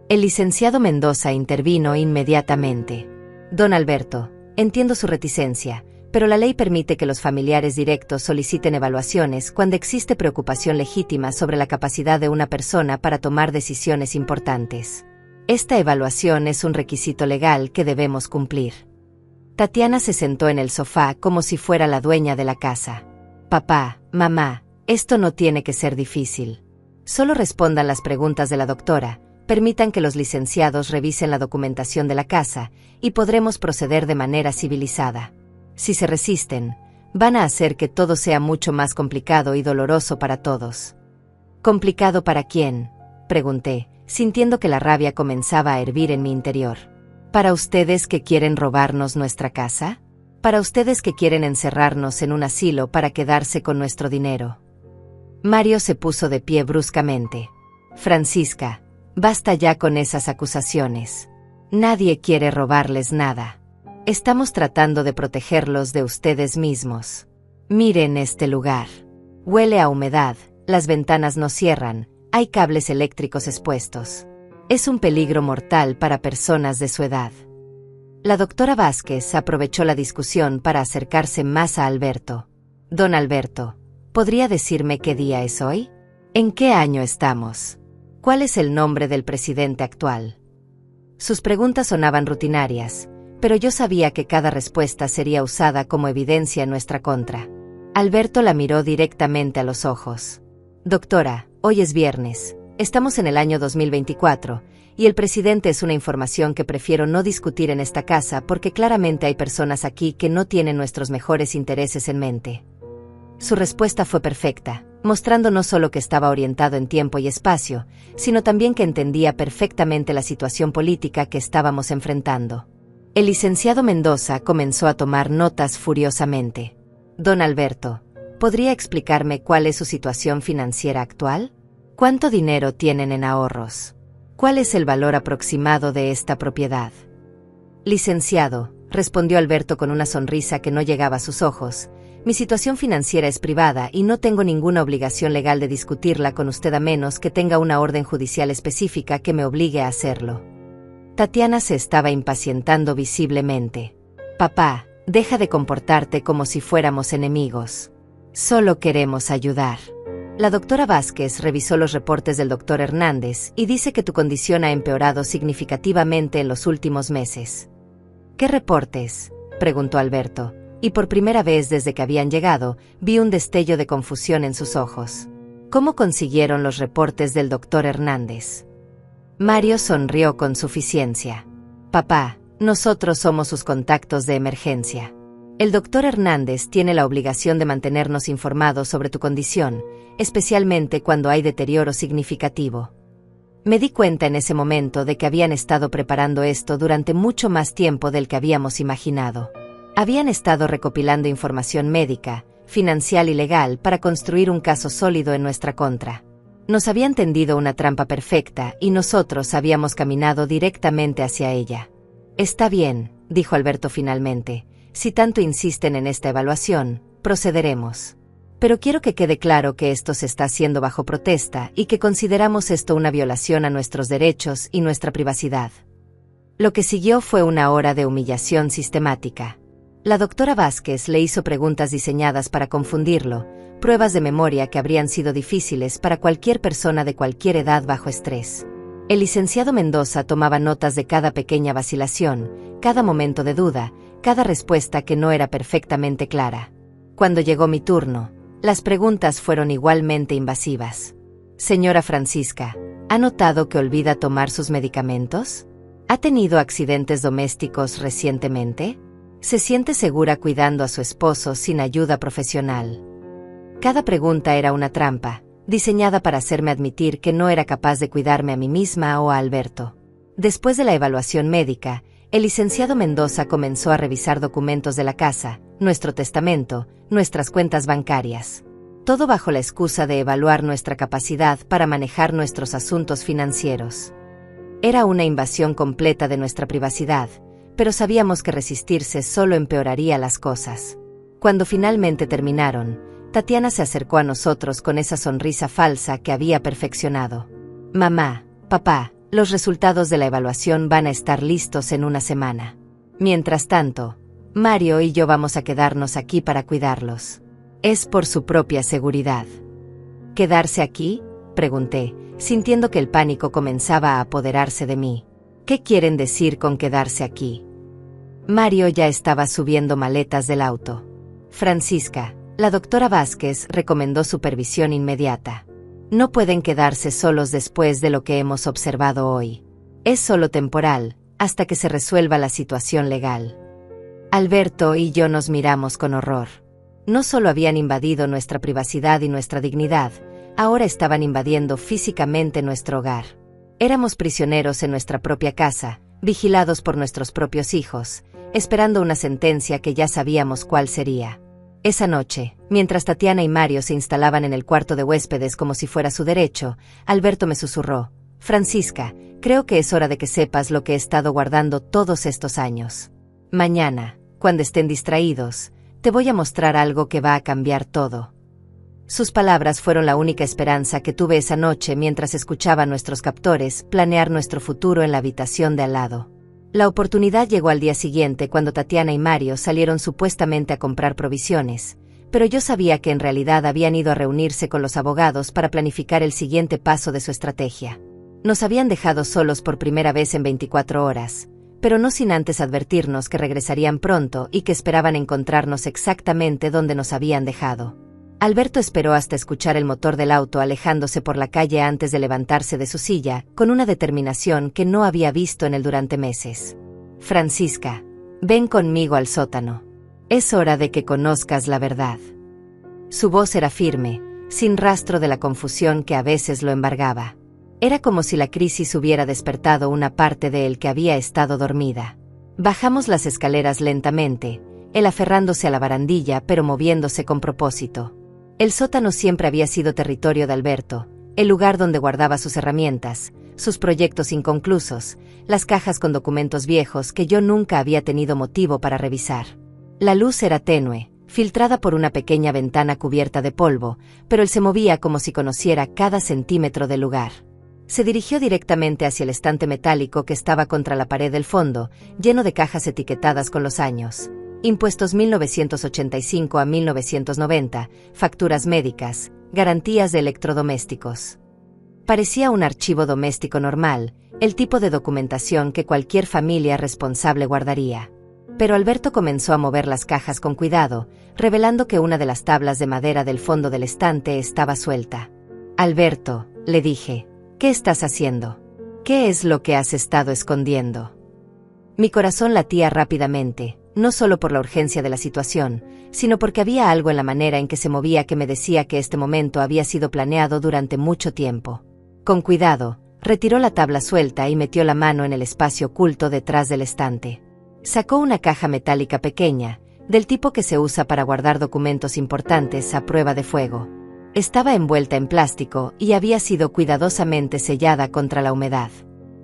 El licenciado Mendoza intervino inmediatamente. Don Alberto, entiendo su reticencia, pero la ley permite que los familiares directos soliciten evaluaciones cuando existe preocupación legítima sobre la capacidad de una persona para tomar decisiones importantes. Esta evaluación es un requisito legal que debemos cumplir. Tatiana se sentó en el sofá como si fuera la dueña de la casa. Papá, mamá, esto no tiene que ser difícil. Solo respondan las preguntas de la doctora, permitan que los licenciados revisen la documentación de la casa y podremos proceder de manera civilizada. Si se resisten, van a hacer que todo sea mucho más complicado y doloroso para todos. ¿Complicado para quién?, pregunté, sintiendo que la rabia comenzaba a hervir en mi interior. ¿Para ustedes que quieren robarnos nuestra casa? Para ustedes que quieren encerrarnos en un asilo para quedarse con nuestro dinero. Mario se puso de pie bruscamente. Francisca, basta ya con esas acusaciones. Nadie quiere robarles nada. Estamos tratando de protegerlos de ustedes mismos. Miren este lugar. Huele a humedad, las ventanas no cierran, hay cables eléctricos expuestos. Es un peligro mortal para personas de su edad. La doctora Vázquez aprovechó la discusión para acercarse más a Alberto. Don Alberto, ¿podría decirme qué día es hoy? ¿En qué año estamos? ¿Cuál es el nombre del presidente actual? Sus preguntas sonaban rutinarias, pero yo sabía que cada respuesta sería usada como evidencia en nuestra contra. Alberto la miró directamente a los ojos. Doctora, hoy es viernes, estamos en el año 2024, y el presidente es una información que prefiero no discutir en esta casa porque claramente hay personas aquí que no tienen nuestros mejores intereses en mente. Su respuesta fue perfecta, mostrando no solo que estaba orientado en tiempo y espacio, sino también que entendía perfectamente la situación política que estábamos enfrentando. El licenciado Mendoza comenzó a tomar notas furiosamente. Don Alberto, ¿podría explicarme cuál es su situación financiera actual? ¿Cuánto dinero tienen en ahorros? ¿Cuál es el valor aproximado de esta propiedad? Licenciado, respondió Alberto con una sonrisa que no llegaba a sus ojos, mi situación financiera es privada y no tengo ninguna obligación legal de discutirla con usted a menos que tenga una orden judicial específica que me obligue a hacerlo. Tatiana se estaba impacientando visiblemente. Papá, deja de comportarte como si fuéramos enemigos. Solo queremos ayudar. La doctora Vázquez revisó los reportes del doctor Hernández y dice que tu condición ha empeorado significativamente en los últimos meses. ¿Qué reportes?, preguntó Alberto, y por primera vez desde que habían llegado, vi un destello de confusión en sus ojos. ¿Cómo consiguieron los reportes del doctor Hernández? Mario sonrió con suficiencia. Papá, nosotros somos sus contactos de emergencia. El doctor Hernández tiene la obligación de mantenernos informados sobre tu condición, especialmente cuando hay deterioro significativo. Me di cuenta en ese momento de que habían estado preparando esto durante mucho más tiempo del que habíamos imaginado. Habían estado recopilando información médica, financiera y legal para construir un caso sólido en nuestra contra. Nos habían tendido una trampa perfecta y nosotros habíamos caminado directamente hacia ella. Está bien, dijo Alberto finalmente. Si tanto insisten en esta evaluación, procederemos. Pero quiero que quede claro que esto se está haciendo bajo protesta y que consideramos esto una violación a nuestros derechos y nuestra privacidad. Lo que siguió fue una hora de humillación sistemática. La doctora Vázquez le hizo preguntas diseñadas para confundirlo, pruebas de memoria que habrían sido difíciles para cualquier persona de cualquier edad bajo estrés. El licenciado Mendoza tomaba notas de cada pequeña vacilación, cada momento de duda, cada respuesta que no era perfectamente clara. Cuando llegó mi turno, las preguntas fueron igualmente invasivas. Señora Francisca, ¿ha notado que olvida tomar sus medicamentos? ¿Ha tenido accidentes domésticos recientemente? ¿Se siente segura cuidando a su esposo sin ayuda profesional? Cada pregunta era una trampa, diseñada para hacerme admitir que no era capaz de cuidarme a mí misma o a Alberto. Después de la evaluación médica, el licenciado Mendoza comenzó a revisar documentos de la casa, nuestro testamento, nuestras cuentas bancarias. Todo bajo la excusa de evaluar nuestra capacidad para manejar nuestros asuntos financieros. Era una invasión completa de nuestra privacidad, pero sabíamos que resistirse solo empeoraría las cosas. Cuando finalmente terminaron, Tatiana se acercó a nosotros con esa sonrisa falsa que había perfeccionado. Mamá, papá, los resultados de la evaluación van a estar listos en una semana. Mientras tanto, Mario y yo vamos a quedarnos aquí para cuidarlos. Es por su propia seguridad. ¿Quedarse aquí?, pregunté, sintiendo que el pánico comenzaba a apoderarse de mí. ¿Qué quieren decir con quedarse aquí? Mario ya estaba subiendo maletas del auto. Francisca, la doctora Vázquez recomendó supervisión inmediata. No pueden quedarse solos después de lo que hemos observado hoy. Es solo temporal, hasta que se resuelva la situación legal. Alberto y yo nos miramos con horror. No solo habían invadido nuestra privacidad y nuestra dignidad, ahora estaban invadiendo físicamente nuestro hogar. Éramos prisioneros en nuestra propia casa, vigilados por nuestros propios hijos, esperando una sentencia que ya sabíamos cuál sería. Esa noche, mientras Tatiana y Mario se instalaban en el cuarto de huéspedes como si fuera su derecho, Alberto me susurró: «Francisca, creo que es hora de que sepas lo que he estado guardando todos estos años. Mañana, cuando estén distraídos, te voy a mostrar algo que va a cambiar todo». Sus palabras fueron la única esperanza que tuve esa noche mientras escuchaba a nuestros captores planear nuestro futuro en la habitación de al lado. La oportunidad llegó al día siguiente cuando Tatiana y Mario salieron supuestamente a comprar provisiones, pero yo sabía que en realidad habían ido a reunirse con los abogados para planificar el siguiente paso de su estrategia. Nos habían dejado solos por primera vez en 24 horas, pero no sin antes advertirnos que regresarían pronto y que esperaban encontrarnos exactamente donde nos habían dejado. Alberto esperó hasta escuchar el motor del auto alejándose por la calle antes de levantarse de su silla, con una determinación que no había visto en él durante meses. «Francisca, ven conmigo al sótano. Es hora de que conozcas la verdad». Su voz era firme, sin rastro de la confusión que a veces lo embargaba. Era como si la crisis hubiera despertado una parte de él que había estado dormida. Bajamos las escaleras lentamente, él aferrándose a la barandilla pero moviéndose con propósito. El sótano siempre había sido territorio de Alberto, el lugar donde guardaba sus herramientas, sus proyectos inconclusos, las cajas con documentos viejos que yo nunca había tenido motivo para revisar. La luz era tenue, filtrada por una pequeña ventana cubierta de polvo, pero él se movía como si conociera cada centímetro del lugar. Se dirigió directamente hacia el estante metálico que estaba contra la pared del fondo, lleno de cajas etiquetadas con los años. Impuestos 1985 a 1990, facturas médicas, garantías de electrodomésticos. Parecía un archivo doméstico normal, el tipo de documentación que cualquier familia responsable guardaría. Pero Alberto comenzó a mover las cajas con cuidado, revelando que una de las tablas de madera del fondo del estante estaba suelta. «Alberto», le dije, «¿qué estás haciendo? ¿Qué es lo que has estado escondiendo?» Mi corazón latía rápidamente, no solo por la urgencia de la situación, sino porque había algo en la manera en que se movía que me decía que este momento había sido planeado durante mucho tiempo. Con cuidado, retiró la tabla suelta y metió la mano en el espacio oculto detrás del estante. Sacó una caja metálica pequeña, del tipo que se usa para guardar documentos importantes a prueba de fuego. Estaba envuelta en plástico y había sido cuidadosamente sellada contra la humedad.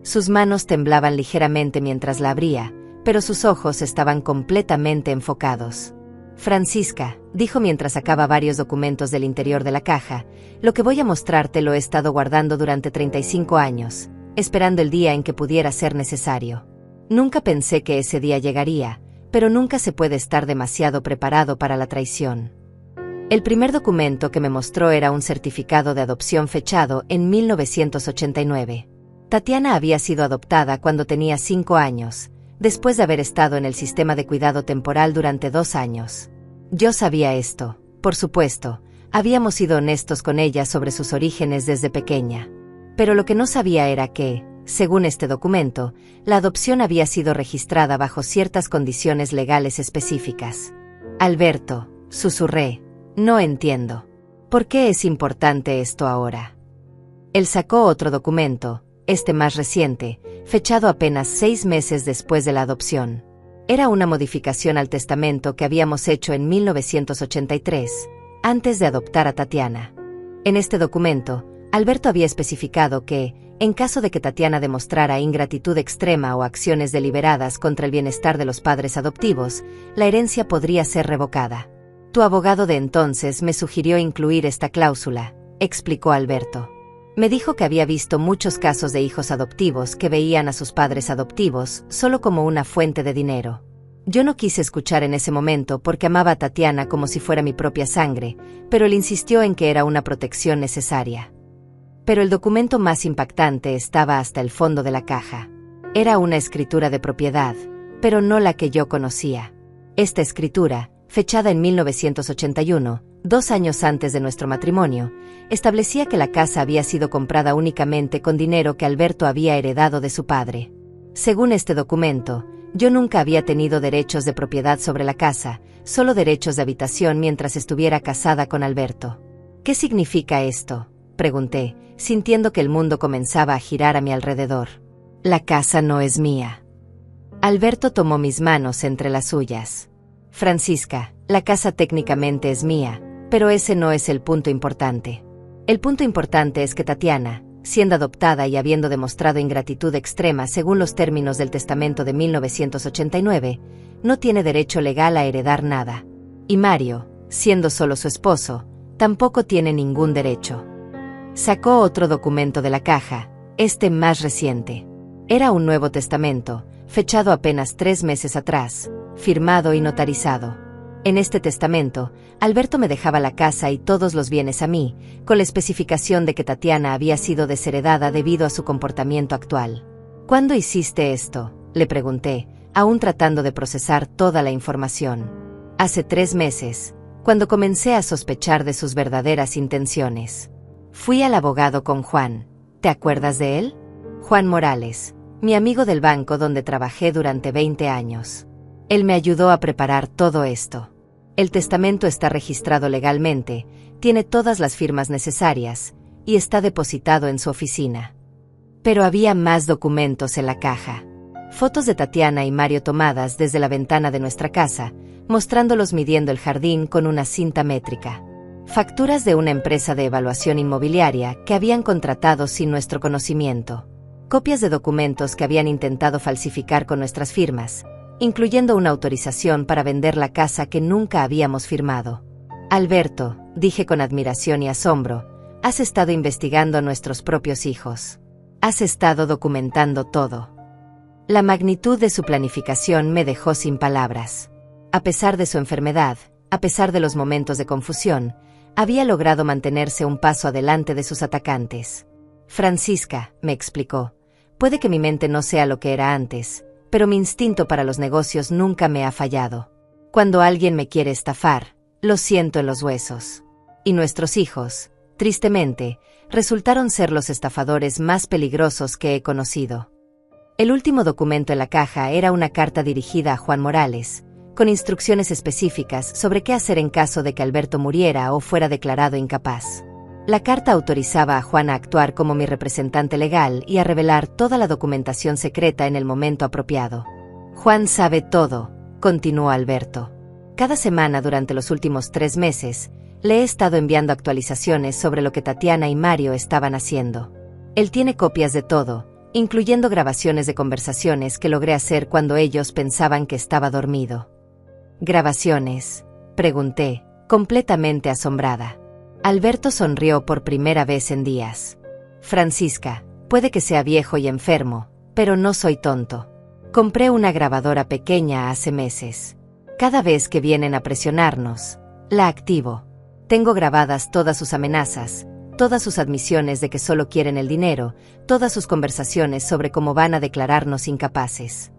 Sus manos temblaban ligeramente mientras la abría, pero sus ojos estaban completamente enfocados. «Francisca», dijo mientras sacaba varios documentos del interior de la caja, «lo que voy a mostrarte lo he estado guardando durante 35 años, esperando el día en que pudiera ser necesario. Nunca pensé que ese día llegaría, pero nunca se puede estar demasiado preparado para la traición». El primer documento que me mostró era un certificado de adopción fechado en 1989. Tatiana había sido adoptada cuando tenía 5 años, después de haber estado en el sistema de cuidado temporal durante 2 años. Yo sabía esto, por supuesto, habíamos sido honestos con ella sobre sus orígenes desde pequeña. Pero lo que no sabía era que, según este documento, la adopción había sido registrada bajo ciertas condiciones legales específicas. «Alberto», susurré, «no entiendo. ¿Por qué es importante esto ahora?» Él sacó otro documento, este más reciente, fechado apenas 6 meses después de la adopción. Era una modificación al testamento que habíamos hecho en 1983, antes de adoptar a Tatiana. En este documento, Alberto había especificado que, en caso de que Tatiana demostrara ingratitud extrema o acciones deliberadas contra el bienestar de los padres adoptivos, la herencia podría ser revocada. «Tu abogado de entonces me sugirió incluir esta cláusula», explicó Alberto. Me dijo que había visto muchos casos de hijos adoptivos que veían a sus padres adoptivos solo como una fuente de dinero. Yo no quise escuchar en ese momento porque amaba a Tatiana como si fuera mi propia sangre, pero él insistió en que era una protección necesaria. Pero el documento más impactante estaba hasta el fondo de la caja. Era una escritura de propiedad, pero no la que yo conocía. Esta escritura, fechada en 1981, 2 años antes de nuestro matrimonio, establecía que la casa había sido comprada únicamente con dinero que Alberto había heredado de su padre. Según este documento, yo nunca había tenido derechos de propiedad sobre la casa, solo derechos de habitación mientras estuviera casada con Alberto. «¿Qué significa esto?», pregunté, sintiendo que el mundo comenzaba a girar a mi alrededor. «La casa no es mía». Alberto tomó mis manos entre las suyas. Francisca, la casa técnicamente es mía, pero ese no es el punto importante. El punto importante es que Tatiana, siendo adoptada y habiendo demostrado ingratitud extrema según los términos del testamento de 1989, no tiene derecho legal a heredar nada. Y Mario, siendo solo su esposo, tampoco tiene ningún derecho. Sacó otro documento de la caja, este más reciente. Era un Nuevo Testamento, fechado apenas 3 meses atrás, firmado y notarizado. En este testamento, Alberto me dejaba la casa y todos los bienes a mí, con la especificación de que Tatiana había sido desheredada debido a su comportamiento actual. ¿Cuándo hiciste esto?, le pregunté, aún tratando de procesar toda la información. Hace 3 meses, cuando comencé a sospechar de sus verdaderas intenciones. Fui al abogado con Juan. ¿Te acuerdas de él? Juan Morales, mi amigo del banco donde trabajé durante 20 años. Él me ayudó a preparar todo esto. El testamento está registrado legalmente, tiene todas las firmas necesarias, y está depositado en su oficina. Pero había más documentos en la caja. Fotos de Tatiana y Mario tomadas desde la ventana de nuestra casa, mostrándolos midiendo el jardín con una cinta métrica. Facturas de una empresa de evaluación inmobiliaria que habían contratado sin nuestro conocimiento. Copias de documentos que habían intentado falsificar con nuestras firmas, incluyendo una autorización para vender la casa que nunca habíamos firmado. Alberto, dije con admiración y asombro, has estado investigando a nuestros propios hijos. Has estado documentando todo. La magnitud de su planificación me dejó sin palabras. A pesar de su enfermedad, a pesar de los momentos de confusión, había logrado mantenerse un paso adelante de sus atacantes. Francisca, me explicó, puede que mi mente no sea lo que era antes, pero mi instinto para los negocios nunca me ha fallado. Cuando alguien me quiere estafar, lo siento en los huesos. Y nuestros hijos, tristemente, resultaron ser los estafadores más peligrosos que he conocido. El último documento en la caja era una carta dirigida a Juan Morales, con instrucciones específicas sobre qué hacer en caso de que Alberto muriera o fuera declarado incapaz. La carta autorizaba a Juan a actuar como mi representante legal y a revelar toda la documentación secreta en el momento apropiado. Juan sabe todo, continuó Alberto. Cada semana durante los últimos 3 meses, le he estado enviando actualizaciones sobre lo que Tatiana y Mario estaban haciendo. Él tiene copias de todo, incluyendo grabaciones de conversaciones que logré hacer cuando ellos pensaban que estaba dormido. ¿Grabaciones?, pregunté, completamente asombrada. Alberto sonrió por primera vez en días. Francisca, puede que sea viejo y enfermo, pero no soy tonto. Compré una grabadora pequeña hace meses. Cada vez que vienen a presionarnos, la activo. Tengo grabadas todas sus amenazas, todas sus admisiones de que solo quieren el dinero, todas sus conversaciones sobre cómo van a declararnos incapaces.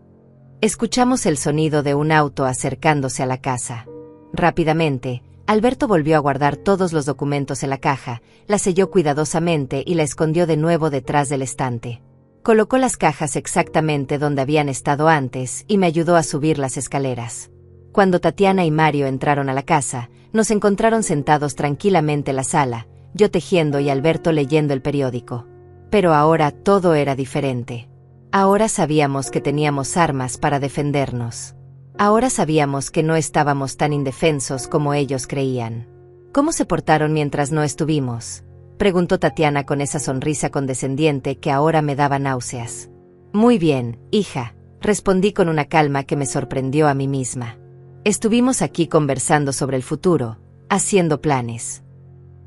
Escuchamos el sonido de un auto acercándose a la casa. Rápidamente, Alberto volvió a guardar todos los documentos en la caja, la selló cuidadosamente y la escondió de nuevo detrás del estante. Colocó las cajas exactamente donde habían estado antes y me ayudó a subir las escaleras. Cuando Tatiana y Mario entraron a la casa, nos encontraron sentados tranquilamente en la sala, yo tejiendo y Alberto leyendo el periódico. Pero ahora todo era diferente. Ahora sabíamos que teníamos armas para defendernos. Ahora sabíamos que no estábamos tan indefensos como ellos creían. ¿Cómo se portaron mientras no estuvimos?, preguntó Tatiana con esa sonrisa condescendiente que ahora me daba náuseas. Muy bien, hija, respondí con una calma que me sorprendió a mí misma. Estuvimos aquí conversando sobre el futuro, haciendo planes.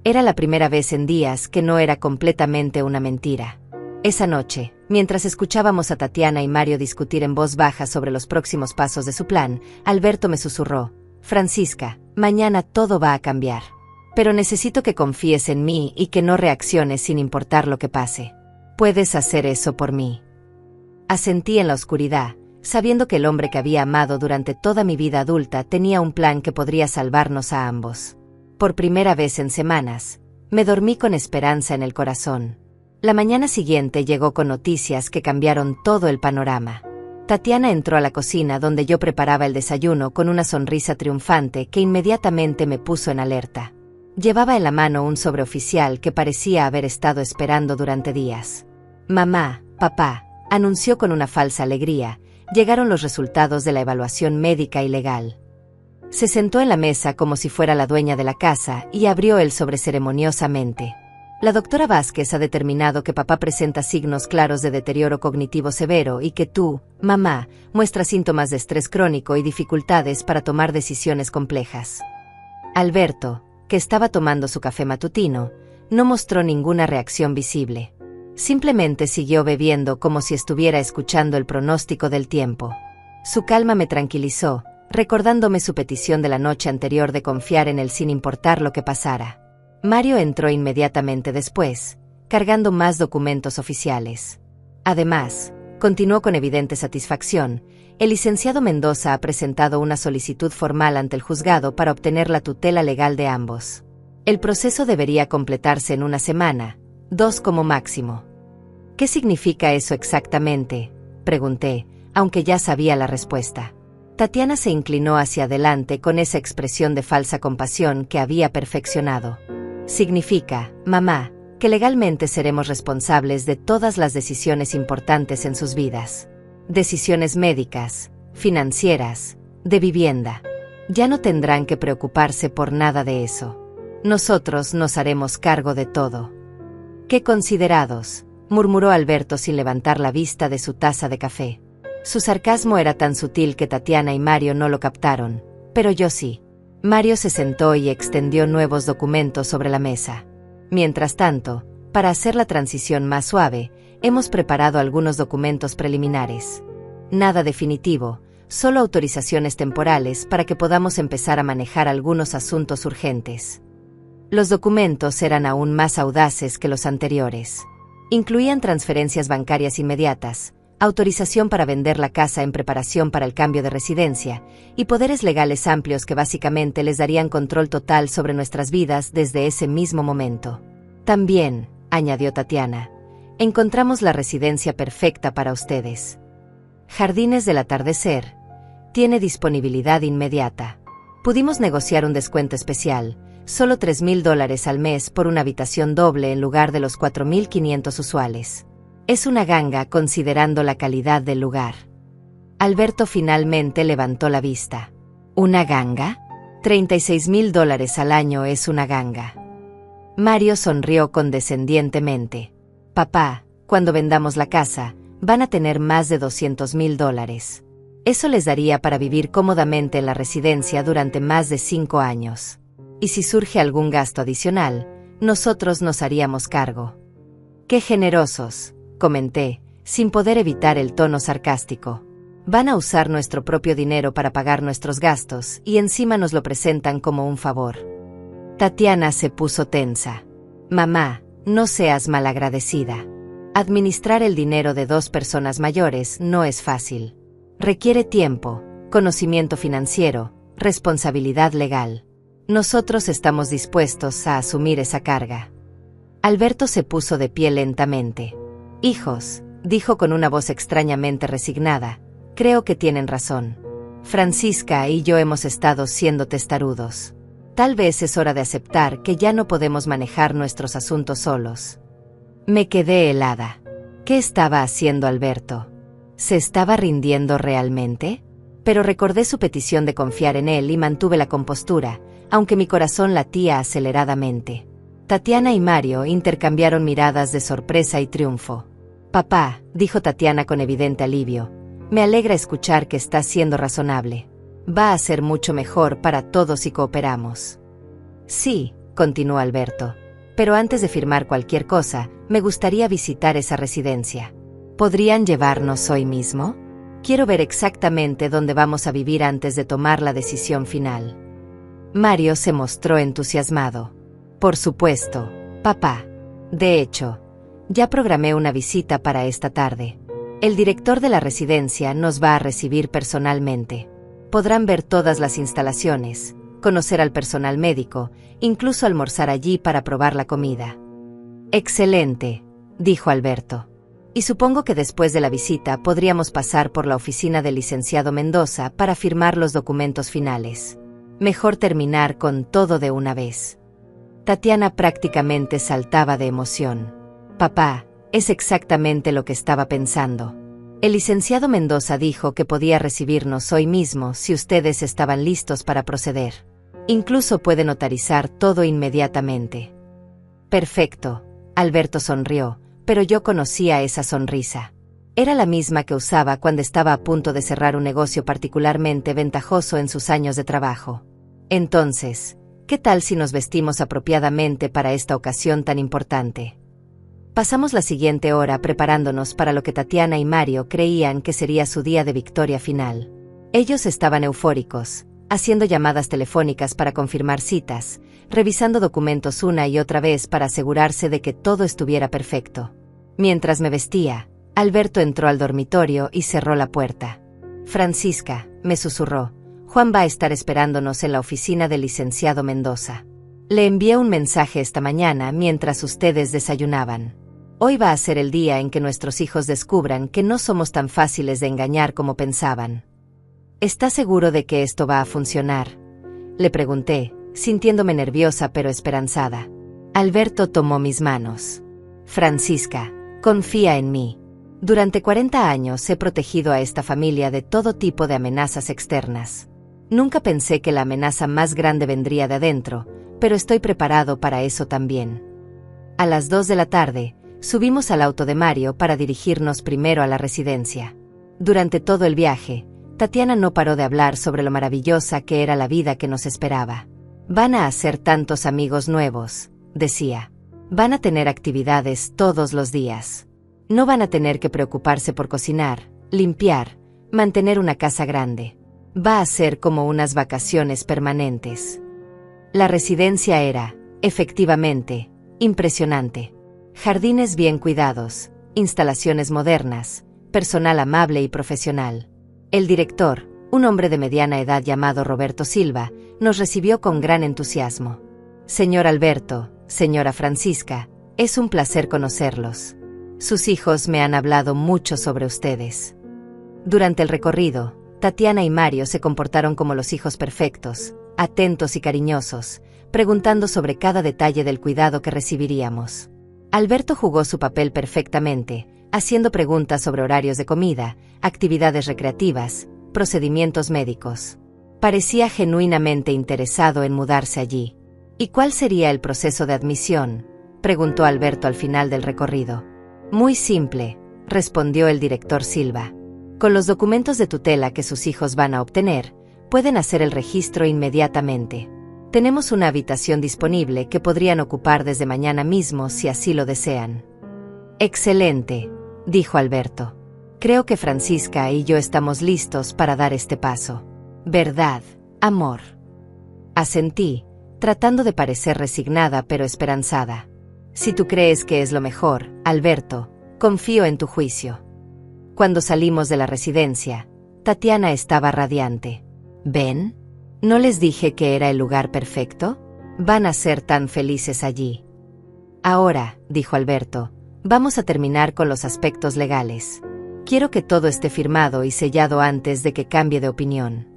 Era la primera vez en días que no era completamente una mentira. Esa noche, mientras escuchábamos a Tatiana y Mario discutir en voz baja sobre los próximos pasos de su plan, Alberto me susurró: Francisca, mañana todo va a cambiar. Pero necesito que confíes en mí y que no reacciones sin importar lo que pase. ¿Puedes hacer eso por mí? Asentí en la oscuridad, sabiendo que el hombre que había amado durante toda mi vida adulta tenía un plan que podría salvarnos a ambos. Por primera vez en semanas, me dormí con esperanza en el corazón. La mañana siguiente llegó con noticias que cambiaron todo el panorama. Tatiana entró a la cocina donde yo preparaba el desayuno con una sonrisa triunfante que inmediatamente me puso en alerta. Llevaba en la mano un sobreoficial que parecía haber estado esperando durante días. Mamá, papá, anunció con una falsa alegría, llegaron los resultados de la evaluación médica y legal. Se sentó en la mesa como si fuera la dueña de la casa y abrió el sobre ceremoniosamente. La doctora Vázquez ha determinado que papá presenta signos claros de deterioro cognitivo severo y que tú, mamá, muestras síntomas de estrés crónico y dificultades para tomar decisiones complejas. Alberto, que estaba tomando su café matutino, no mostró ninguna reacción visible. Simplemente siguió bebiendo como si estuviera escuchando el pronóstico del tiempo. Su calma me tranquilizó, recordándome su petición de la noche anterior de confiar en él sin importar lo que pasara. Mario entró inmediatamente después, cargando más documentos oficiales. Además, continuó con evidente satisfacción, el licenciado Mendoza ha presentado una solicitud formal ante el juzgado para obtener la tutela legal de ambos. El proceso debería completarse en una semana, 2 como máximo. ¿Qué significa eso exactamente?, pregunté, aunque ya sabía la respuesta. Tatiana se inclinó hacia adelante con esa expresión de falsa compasión que había perfeccionado. Significa, mamá, que legalmente seremos responsables de todas las decisiones importantes en sus vidas. Decisiones médicas, financieras, de vivienda. Ya no tendrán que preocuparse por nada de eso. Nosotros nos haremos cargo de todo. ¡Qué considerados!, murmuró Alberto sin levantar la vista de su taza de café. Su sarcasmo era tan sutil que Tatiana y Mario no lo captaron, pero yo sí. Mario se sentó y extendió nuevos documentos sobre la mesa. Mientras tanto, para hacer la transición más suave, hemos preparado algunos documentos preliminares. Nada definitivo, solo autorizaciones temporales para que podamos empezar a manejar algunos asuntos urgentes. Los documentos eran aún más audaces que los anteriores. Incluían transferencias bancarias inmediatas, autorización para vender la casa en preparación para el cambio de residencia, y poderes legales amplios que básicamente les darían control total sobre nuestras vidas desde ese mismo momento. También, añadió Tatiana, encontramos la residencia perfecta para ustedes. Jardines del Atardecer. Tiene disponibilidad inmediata. Pudimos negociar un descuento especial, solo $3,000 al mes por una habitación doble en lugar de los 4,500 usuales. Es una ganga considerando la calidad del lugar. Alberto finalmente levantó la vista. ¿Una ganga? $36,000 al año es una ganga. Mario sonrió condescendientemente. Papá, cuando vendamos la casa, van a tener más de $200,000. Eso les daría para vivir cómodamente en la residencia durante más de 5 años. Y si surge algún gasto adicional, nosotros nos haríamos cargo. ¡Qué generosos!, comenté, sin poder evitar el tono sarcástico. Van a usar nuestro propio dinero para pagar nuestros gastos y encima nos lo presentan como un favor. Tatiana se puso tensa. Mamá, no seas malagradecida. Administrar el dinero de 2 personas mayores no es fácil. Requiere tiempo, conocimiento financiero, responsabilidad legal. Nosotros estamos dispuestos a asumir esa carga. Alberto se puso de pie lentamente. Hijos, dijo con una voz extrañamente resignada, creo que tienen razón. Francisca y yo hemos estado siendo testarudos. Tal vez es hora de aceptar que ya no podemos manejar nuestros asuntos solos. Me quedé helada. ¿Qué estaba haciendo Alberto? ¿Se estaba rindiendo realmente? Pero recordé su petición de confiar en él y mantuve la compostura, aunque mi corazón latía aceleradamente. Tatiana y Mario intercambiaron miradas de sorpresa y triunfo. Papá, dijo Tatiana con evidente alivio, me alegra escuchar que estás siendo razonable. Va a ser mucho mejor para todos si cooperamos. Sí, continuó Alberto, pero antes de firmar cualquier cosa, me gustaría visitar esa residencia. ¿Podrían llevarnos hoy mismo? Quiero ver exactamente dónde vamos a vivir antes de tomar la decisión final. Mario se mostró entusiasmado. Por supuesto, papá. De hecho, ya programé una visita para esta tarde. El director de la residencia nos va a recibir personalmente. Podrán ver todas las instalaciones, conocer al personal médico, incluso almorzar allí para probar la comida. Excelente, dijo Alberto. Y supongo que después de la visita podríamos pasar por la oficina del licenciado Mendoza para firmar los documentos finales. Mejor terminar con todo de una vez. Tatiana prácticamente saltaba de emoción. Papá, es exactamente lo que estaba pensando. El licenciado Mendoza dijo que podía recibirnos hoy mismo si ustedes estaban listos para proceder. Incluso puede notarizar todo inmediatamente. Perfecto. Alberto sonrió, pero yo conocía esa sonrisa. Era la misma que usaba cuando estaba a punto de cerrar un negocio particularmente ventajoso en sus años de trabajo. Entonces, ¿qué tal si nos vestimos apropiadamente para esta ocasión tan importante? Pasamos la siguiente hora preparándonos para lo que Tatiana y Mario creían que sería su día de victoria final. Ellos estaban eufóricos, haciendo llamadas telefónicas para confirmar citas, revisando documentos una y otra vez para asegurarse de que todo estuviera perfecto. Mientras me vestía, Alberto entró al dormitorio y cerró la puerta. Francisca, me susurró, Juan va a estar esperándonos en la oficina del licenciado Mendoza. Le envié un mensaje esta mañana mientras ustedes desayunaban. Hoy va a ser el día en que nuestros hijos descubran que no somos tan fáciles de engañar como pensaban. ¿Está seguro de que esto va a funcionar?, le pregunté, sintiéndome nerviosa pero esperanzada. Alberto tomó mis manos. Francisca, confía en mí. Durante 40 años he protegido a esta familia de todo tipo de amenazas externas. Nunca pensé que la amenaza más grande vendría de adentro, pero estoy preparado para eso también. A las 2 de la tarde, subimos al auto de Mario para dirigirnos primero a la residencia. Durante todo el viaje, Tatiana no paró de hablar sobre lo maravillosa que era la vida que nos esperaba. Van a hacer tantos amigos nuevos, decía. Van a tener actividades todos los días. No van a tener que preocuparse por cocinar, limpiar, mantener una casa grande. Va a ser como unas vacaciones permanentes. La residencia era, efectivamente, impresionante. Jardines bien cuidados, instalaciones modernas, personal amable y profesional. El director, un hombre de mediana edad llamado Roberto Silva, nos recibió con gran entusiasmo. Señor Alberto, señora Francisca, es un placer conocerlos. Sus hijos me han hablado mucho sobre ustedes. Durante el recorrido, Tatiana y Mario se comportaron como los hijos perfectos, atentos y cariñosos, preguntando sobre cada detalle del cuidado que recibiríamos. Alberto jugó su papel perfectamente, haciendo preguntas sobre horarios de comida, actividades recreativas, procedimientos médicos. Parecía genuinamente interesado en mudarse allí. ¿Y cuál sería el proceso de admisión?, preguntó Alberto al final del recorrido. Muy simple, respondió el director Silva. Con los documentos de tutela que sus hijos van a obtener, pueden hacer el registro inmediatamente. Tenemos una habitación disponible que podrían ocupar desde mañana mismo si así lo desean. Excelente, dijo Alberto. Creo que Francisca y yo estamos listos para dar este paso. ¿Verdad, amor? Asentí, tratando de parecer resignada pero esperanzada. Si tú crees que es lo mejor, Alberto, confío en tu juicio. Cuando salimos de la residencia, Tatiana estaba radiante. ¿Ven? ¿No les dije que era el lugar perfecto? Van a ser tan felices allí. Ahora, dijo Alberto, vamos a terminar con los aspectos legales. Quiero que todo esté firmado y sellado antes de que cambie de opinión.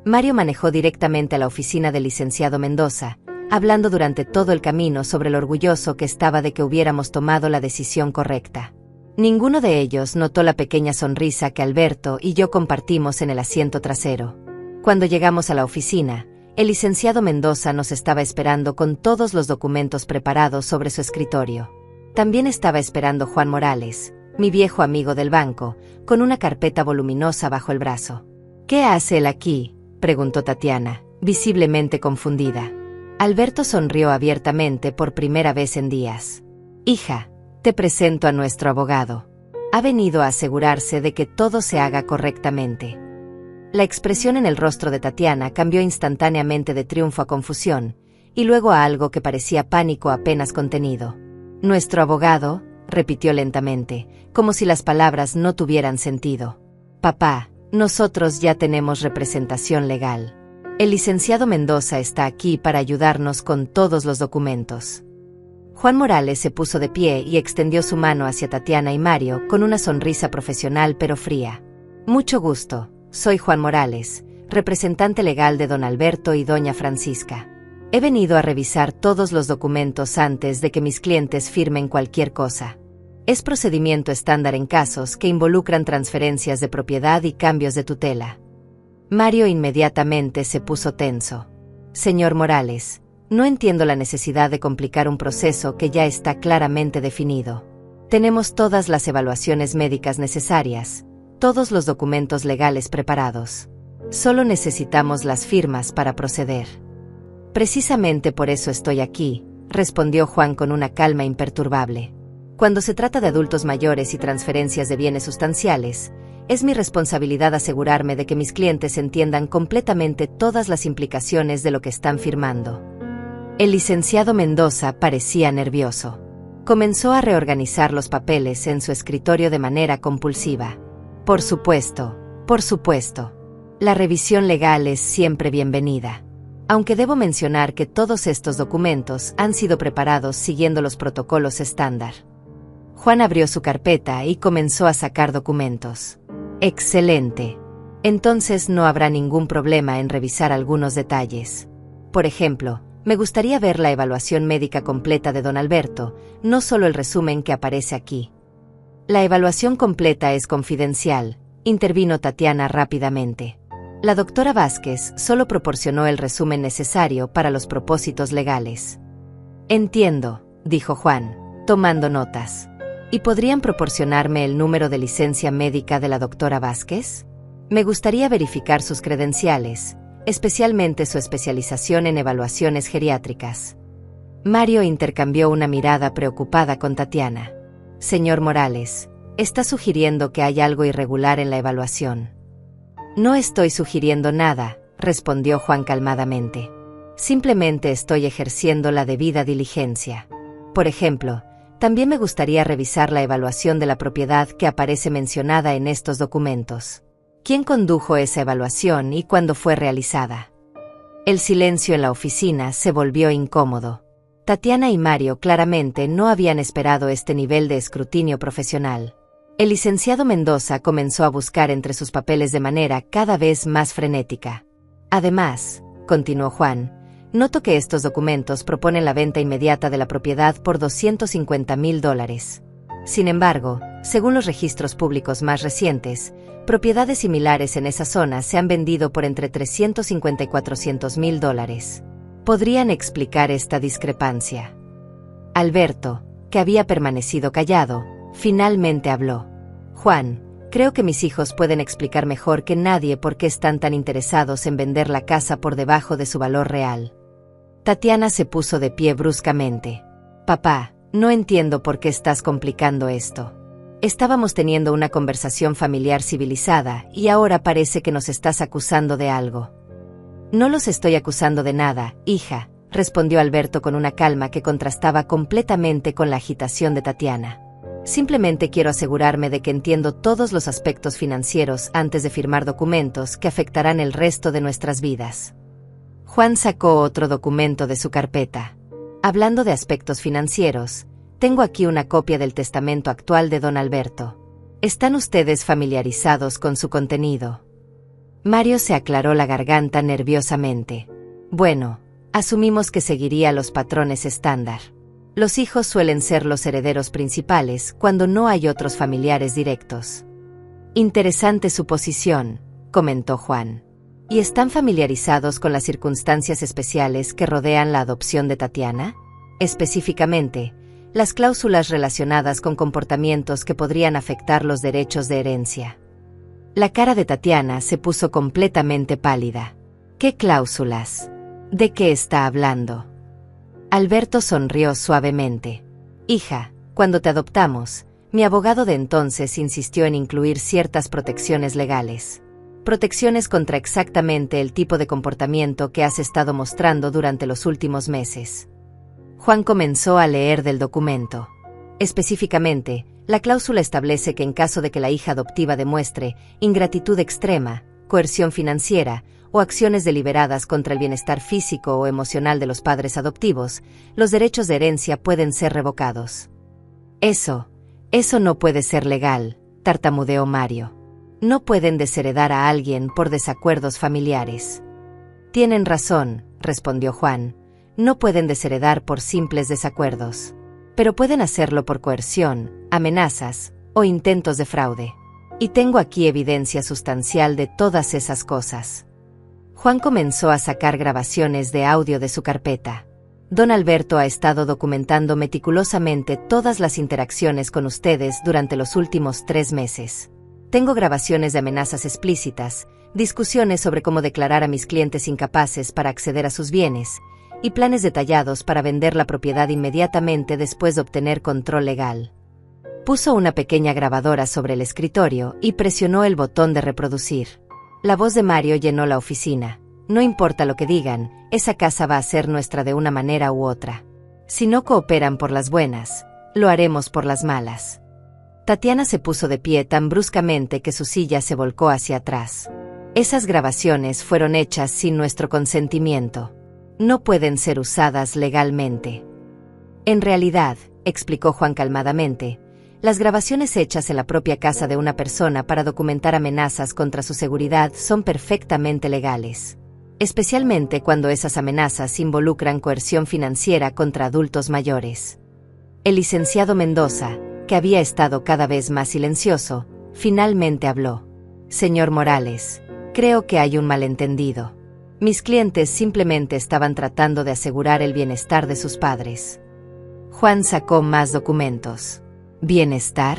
Mario manejó directamente a la oficina del licenciado Mendoza, hablando durante todo el camino sobre lo orgulloso que estaba de que hubiéramos tomado la decisión correcta. Ninguno de ellos notó la pequeña sonrisa que Alberto y yo compartimos en el asiento trasero. Cuando llegamos a la oficina, el licenciado Mendoza nos estaba esperando con todos los documentos preparados sobre su escritorio. También estaba esperando Juan Morales, mi viejo amigo del banco, con una carpeta voluminosa bajo el brazo. ¿Qué hace él aquí?, preguntó Tatiana, visiblemente confundida. Alberto sonrió abiertamente por primera vez en días. Hija, te presento a nuestro abogado. Ha venido a asegurarse de que todo se haga correctamente. La expresión en el rostro de Tatiana cambió instantáneamente de triunfo a confusión, y luego a algo que parecía pánico apenas contenido. Nuestro abogado, repitió lentamente, como si las palabras no tuvieran sentido. Papá, nosotros ya tenemos representación legal. El licenciado Mendoza está aquí para ayudarnos con todos los documentos. Juan Morales se puso de pie y extendió su mano hacia Tatiana y Mario con una sonrisa profesional pero fría. Mucho gusto, soy Juan Morales, representante legal de don Alberto y doña Francisca. He venido a revisar todos los documentos antes de que mis clientes firmen cualquier cosa. Es procedimiento estándar en casos que involucran transferencias de propiedad y cambios de tutela. Mario inmediatamente se puso tenso. Señor Morales, no entiendo la necesidad de complicar un proceso que ya está claramente definido. Tenemos todas las evaluaciones médicas necesarias, todos los documentos legales preparados. Solo necesitamos las firmas para proceder. Precisamente por eso estoy aquí, respondió Juan con una calma imperturbable. Cuando se trata de adultos mayores y transferencias de bienes sustanciales, es mi responsabilidad asegurarme de que mis clientes entiendan completamente todas las implicaciones de lo que están firmando. El licenciado Mendoza parecía nervioso. Comenzó a reorganizar los papeles en su escritorio de manera compulsiva. Por supuesto. La revisión legal es siempre bienvenida. Aunque debo mencionar que todos estos documentos han sido preparados siguiendo los protocolos estándar. Juan abrió su carpeta y comenzó a sacar documentos. Excelente. Entonces no habrá ningún problema en revisar algunos detalles. Por ejemplo, me gustaría ver la evaluación médica completa de don Alberto, no solo el resumen que aparece aquí. La evaluación completa es confidencial, intervino Tatiana rápidamente. La doctora Vázquez solo proporcionó el resumen necesario para los propósitos legales. Entiendo, dijo Juan, tomando notas. ¿Y podrían proporcionarme el número de licencia médica de la doctora Vázquez? Me gustaría verificar sus credenciales, especialmente su especialización en evaluaciones geriátricas. Mario intercambió una mirada preocupada con Tatiana. Señor Morales, ¿está sugiriendo que hay algo irregular en la evaluación? No estoy sugiriendo nada, respondió Juan calmadamente. Simplemente estoy ejerciendo la debida diligencia. Por ejemplo, también me gustaría revisar la evaluación de la propiedad que aparece mencionada en estos documentos. ¿Quién condujo esa evaluación y cuándo fue realizada? El silencio en la oficina se volvió incómodo. Tatiana y Mario claramente no habían esperado este nivel de escrutinio profesional. El licenciado Mendoza comenzó a buscar entre sus papeles de manera cada vez más frenética. Además, continuó Juan, noto que estos documentos proponen la venta inmediata de la propiedad por $250,000. Sin embargo, según los registros públicos más recientes, propiedades similares en esa zona se han vendido por entre $350,000 y $400,000. ¿Podrían explicar esta discrepancia? Alberto, que había permanecido callado, finalmente habló. Juan, creo que mis hijos pueden explicar mejor que nadie por qué están tan interesados en vender la casa por debajo de su valor real. Tatiana se puso de pie bruscamente. Papá, no entiendo por qué estás complicando esto. Estábamos teniendo una conversación familiar civilizada y ahora parece que nos estás acusando de algo. No los estoy acusando de nada, hija, respondió Alberto con una calma que contrastaba completamente con la agitación de Tatiana. Simplemente quiero asegurarme de que entiendo todos los aspectos financieros antes de firmar documentos que afectarán el resto de nuestras vidas. Juan sacó otro documento de su carpeta. Hablando de aspectos financieros, tengo aquí una copia del testamento actual de don Alberto. ¿Están ustedes familiarizados con su contenido? Mario se aclaró la garganta nerviosamente. Bueno, asumimos que seguiría los patrones estándar. Los hijos suelen ser los herederos principales cuando no hay otros familiares directos. Interesante suposición, comentó Juan. ¿Y están familiarizados con las circunstancias especiales que rodean la adopción de Tatiana? Específicamente, las cláusulas relacionadas con comportamientos que podrían afectar los derechos de herencia. La cara de Tatiana se puso completamente pálida. ¿Qué cláusulas? ¿De qué está hablando? Alberto sonrió suavemente. Hija, cuando te adoptamos, mi abogado de entonces insistió en incluir ciertas protecciones legales. Protecciones contra exactamente el tipo de comportamiento que has estado mostrando durante los últimos meses. Juan comenzó a leer del documento. Específicamente, la cláusula establece que en caso de que la hija adoptiva demuestre ingratitud extrema, coerción financiera o acciones deliberadas contra el bienestar físico o emocional de los padres adoptivos, los derechos de herencia pueden ser revocados. Eso no puede ser legal, tartamudeó Mario. No pueden desheredar a alguien por desacuerdos familiares. Tienen razón, respondió Juan. No pueden desheredar por simples desacuerdos. pero pueden hacerlo por coerción, amenazas o intentos de fraude. Y tengo aquí evidencia sustancial de todas esas cosas. Juan comenzó a sacar grabaciones de audio de su carpeta. Don Alberto ha estado documentando meticulosamente todas las interacciones con ustedes durante los últimos 3 meses. Tengo grabaciones de amenazas explícitas, discusiones sobre cómo declarar a mis clientes incapaces para acceder a sus bienes, y planes detallados para vender la propiedad inmediatamente después de obtener control legal. Puso una pequeña grabadora sobre el escritorio y presionó el botón de reproducir. La voz de Mario llenó la oficina. No importa lo que digan, esa casa va a ser nuestra de una manera u otra. Si no cooperan por las buenas, lo haremos por las malas. Tatiana se puso de pie tan bruscamente que su silla se volcó hacia atrás. Esas grabaciones fueron hechas sin nuestro consentimiento. No pueden ser usadas legalmente. En realidad, explicó Juan calmadamente, las grabaciones hechas en la propia casa de una persona para documentar amenazas contra su seguridad son perfectamente legales. Especialmente cuando esas amenazas involucran coerción financiera contra adultos mayores. El licenciado Mendoza, que había estado cada vez más silencioso, finalmente habló. Señor Morales, creo que hay un malentendido. Mis clientes simplemente estaban tratando de asegurar el bienestar de sus padres. Juan sacó más documentos. ¿Bienestar?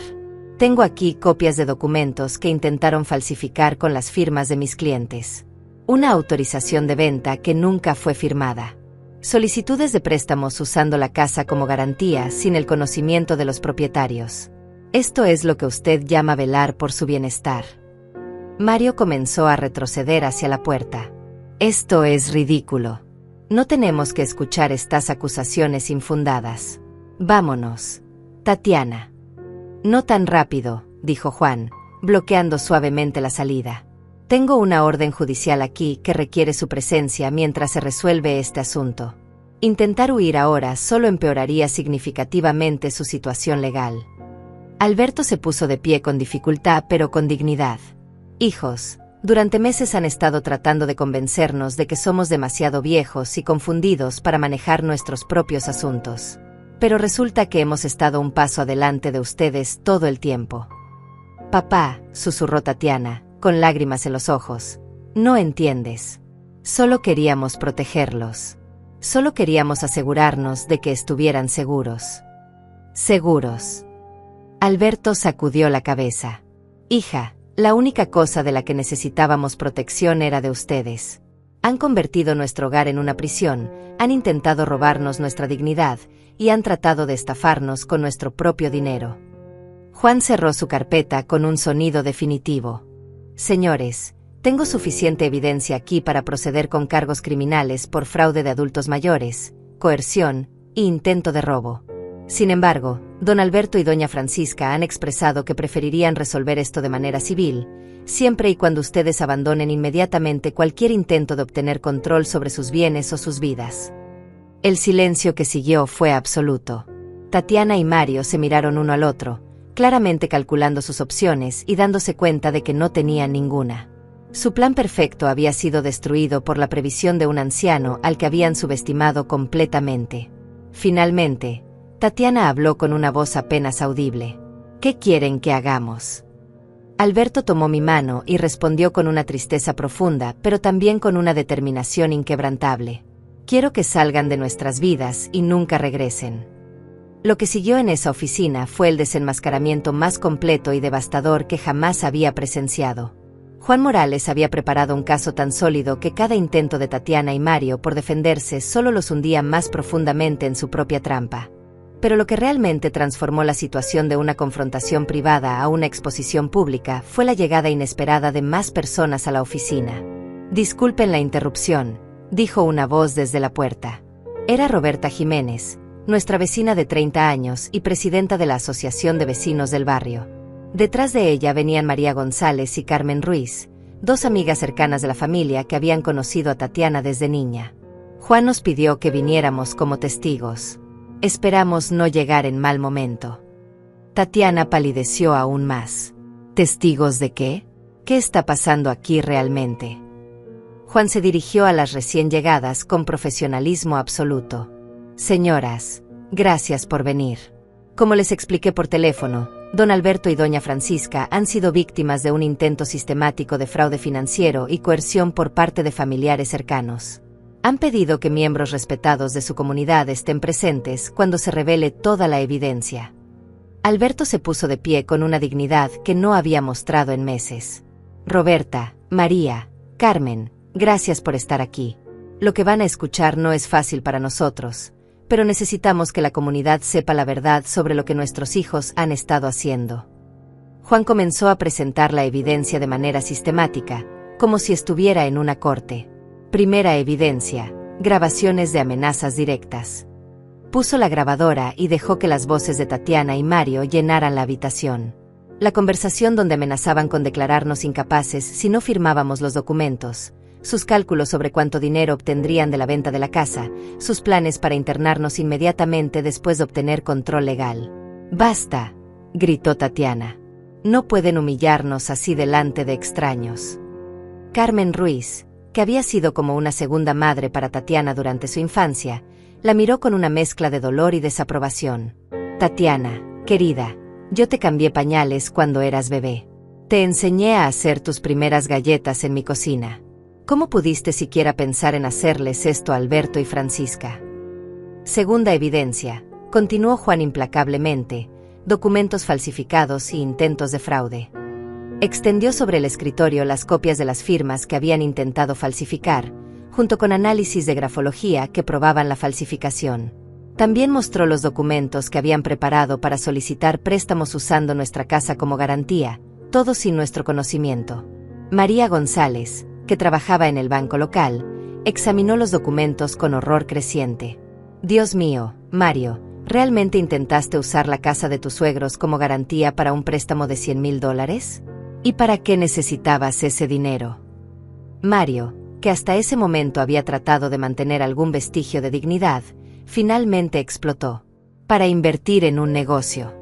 Tengo aquí copias de documentos que intentaron falsificar con las firmas de mis clientes. Una autorización de venta que nunca fue firmada. Solicitudes de préstamos usando la casa como garantía sin el conocimiento de los propietarios. Esto es lo que usted llama velar por su bienestar. Mario comenzó a retroceder hacia la puerta. Esto es ridículo. No tenemos que escuchar estas acusaciones infundadas. Vámonos. Tatiana. No tan rápido, dijo Juan, bloqueando suavemente la salida. Tengo una orden judicial aquí que requiere su presencia mientras se resuelve este asunto. Intentar huir ahora solo empeoraría significativamente su situación legal. Alberto se puso de pie con dificultad pero con dignidad. Hijos, durante meses han estado tratando de convencernos de que somos demasiado viejos y confundidos para manejar nuestros propios asuntos. Pero resulta que hemos estado un paso adelante de ustedes todo el tiempo. Papá, susurró Tatiana, con lágrimas en los ojos. No entiendes. Solo queríamos protegerlos. Solo queríamos asegurarnos de que estuvieran seguros. Seguros. Alberto sacudió la cabeza. Hija, la única cosa de la que necesitábamos protección era de ustedes. Han convertido nuestro hogar en una prisión, han intentado robarnos nuestra dignidad, y han tratado de estafarnos con nuestro propio dinero. Juan cerró su carpeta con un sonido definitivo. Señores, tengo suficiente evidencia aquí para proceder con cargos criminales por fraude de adultos mayores, coerción e intento de robo. Sin embargo, don Alberto y doña Francisca han expresado que preferirían resolver esto de manera civil, siempre y cuando ustedes abandonen inmediatamente cualquier intento de obtener control sobre sus bienes o sus vidas. El silencio que siguió fue absoluto. Tatiana y Mario se miraron uno al otro, claramente calculando sus opciones y dándose cuenta de que no tenían ninguna. Su plan perfecto había sido destruido por la previsión de un anciano al que habían subestimado completamente. Finalmente, Tatiana habló con una voz apenas audible. ¿Qué quieren que hagamos? Alberto tomó mi mano y respondió con una tristeza profunda, pero también con una determinación inquebrantable. Quiero que salgan de nuestras vidas y nunca regresen. Lo que siguió en esa oficina fue el desenmascaramiento más completo y devastador que jamás había presenciado. Juan Morales había preparado un caso tan sólido que cada intento de Tatiana y Mario por defenderse solo los hundía más profundamente en su propia trampa. Pero lo que realmente transformó la situación de una confrontación privada a una exposición pública fue la llegada inesperada de más personas a la oficina. Disculpen la interrupción, dijo una voz desde la puerta. Era Roberta Jiménez, nuestra vecina de 30 años y presidenta de la Asociación de Vecinos del Barrio. Detrás de ella venían María González y Carmen Ruiz, dos amigas cercanas de la familia que habían conocido a Tatiana desde niña. Juan nos pidió que viniéramos como testigos. Esperamos no llegar en mal momento. Tatiana palideció aún más. ¿Testigos de qué? ¿Qué está pasando aquí realmente? Juan se dirigió a las recién llegadas con profesionalismo absoluto. Señoras, Gracias por venir. Como les expliqué por teléfono, don Alberto y doña Francisca han sido víctimas de un intento sistemático de fraude financiero y coerción por parte de familiares cercanos. Han pedido que miembros respetados de su comunidad estén presentes cuando se revele toda la evidencia. Alberto se puso de pie con una dignidad que no había mostrado en meses. Roberta, María, Carmen, gracias por estar aquí. Lo que van a escuchar no es fácil para nosotros, pero necesitamos que la comunidad sepa la verdad sobre lo que nuestros hijos han estado haciendo. Juan comenzó a presentar la evidencia de manera sistemática, como si estuviera en una corte. Primera evidencia: grabaciones de amenazas directas. Puso la grabadora y dejó que las voces de Tatiana y Mario llenaran la habitación. La conversación donde amenazaban con declararnos incapaces si no firmábamos los documentos, sus cálculos sobre cuánto dinero obtendrían de la venta de la casa, sus planes para internarnos inmediatamente después de obtener control legal. «Basta», gritó Tatiana. «No pueden humillarnos así delante de extraños». Carmen Ruiz, que había sido como una segunda madre para Tatiana durante su infancia, la miró con una mezcla de dolor y desaprobación. «Tatiana, querida, yo te cambié pañales cuando eras bebé. Te enseñé a hacer tus primeras galletas en mi cocina. ¿Cómo pudiste siquiera pensar en hacerles esto a Alberto y Francisca?» Segunda evidencia, continuó Juan implacablemente: documentos falsificados y intentos de fraude. Extendió sobre el escritorio las copias de las firmas que habían intentado falsificar, junto con análisis de grafología que probaban la falsificación. También mostró los documentos que habían preparado para solicitar préstamos usando nuestra casa como garantía, todo sin nuestro conocimiento. María González, que trabajaba en el banco local, examinó los documentos con horror creciente. «Dios mío, Mario, ¿realmente intentaste usar la casa de tus suegros como garantía para un préstamo de $100,000? ¿Y para qué necesitabas ese dinero?» Mario, que hasta ese momento había tratado de mantener algún vestigio de dignidad, finalmente explotó. «Para invertir en un negocio.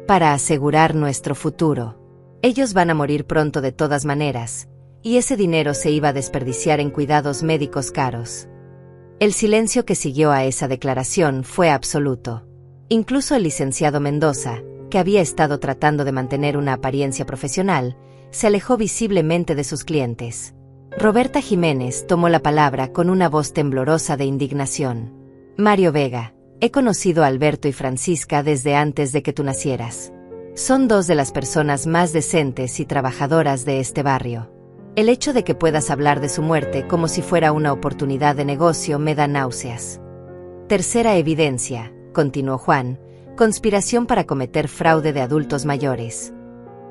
Para asegurar nuestro futuro. Ellos van a morir pronto de todas maneras, y ese dinero se iba a desperdiciar en cuidados médicos caros». El silencio que siguió a esa declaración fue absoluto. Incluso el licenciado Mendoza, que había estado tratando de mantener una apariencia profesional, se alejó visiblemente de sus clientes. Roberta Jiménez tomó la palabra con una voz temblorosa de indignación. «Mario Vega, he conocido a Alberto y Francisca desde antes de que tú nacieras. Son dos de las personas más decentes y trabajadoras de este barrio. El hecho de que puedas hablar de su muerte como si fuera una oportunidad de negocio me da náuseas». Tercera evidencia, continuó Juan: conspiración para cometer fraude de adultos mayores.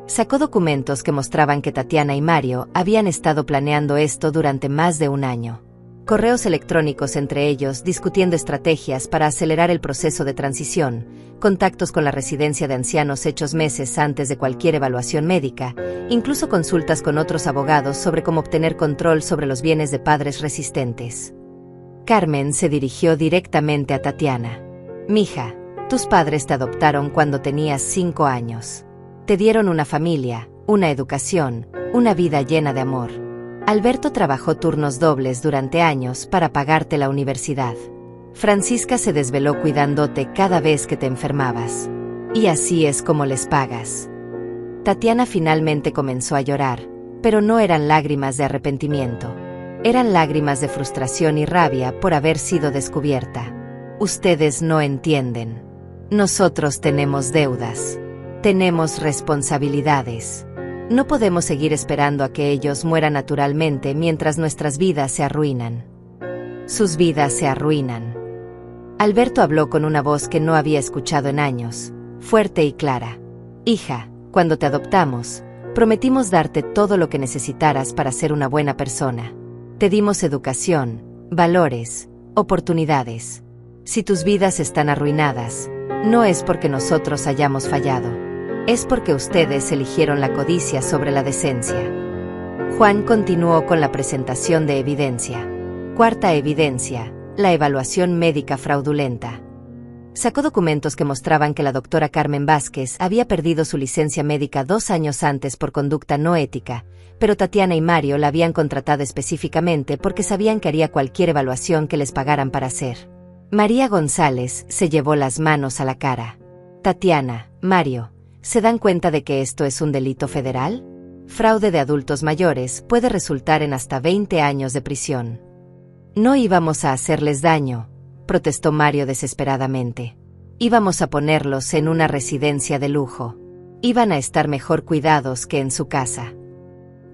Sacó documentos que mostraban que Tatiana y Mario habían estado planeando esto durante más de un año. Correos electrónicos entre ellos discutiendo estrategias para acelerar el proceso de transición, contactos con la residencia de ancianos hechos meses antes de cualquier evaluación médica, incluso consultas con otros abogados sobre cómo obtener control sobre los bienes de padres resistentes. Carmen se dirigió directamente a Tatiana. «Mija, tus padres te adoptaron cuando tenías 5 años. Te dieron una familia, una educación, una vida llena de amor. Alberto trabajó turnos dobles durante años para pagarte la universidad. Francisca se desveló cuidándote cada vez que te enfermabas. Y así es como les pagas». Tatiana finalmente comenzó a llorar, pero no eran lágrimas de arrepentimiento. Eran lágrimas de frustración y rabia por haber sido descubierta. «Ustedes no entienden. Nosotros tenemos deudas. Tenemos responsabilidades. No podemos seguir esperando a que ellos mueran naturalmente mientras nuestras vidas se arruinan. Sus vidas se arruinan». Alberto habló con una voz que no había escuchado en años, fuerte y clara. «Hija, cuando te adoptamos, prometimos darte todo lo que necesitaras para ser una buena persona. Te dimos educación, valores, oportunidades. Si tus vidas están arruinadas, no es porque nosotros hayamos fallado. Es porque ustedes eligieron la codicia sobre la decencia». Juan continuó con la presentación de evidencia. Cuarta evidencia: la evaluación médica fraudulenta. Sacó documentos que mostraban que la doctora Carmen Vázquez había perdido su licencia médica 2 años antes por conducta no ética, pero Tatiana y Mario la habían contratado específicamente porque sabían que haría cualquier evaluación que les pagaran para hacer. María González se llevó las manos a la cara. Tatiana, Mario, ¿se dan cuenta de que esto es un delito federal? Fraude de adultos mayores puede resultar en hasta 20 años de prisión. No íbamos a hacerles daño, protestó Mario desesperadamente. Íbamos a ponerlos en una residencia de lujo. Iban a estar mejor cuidados que en su casa.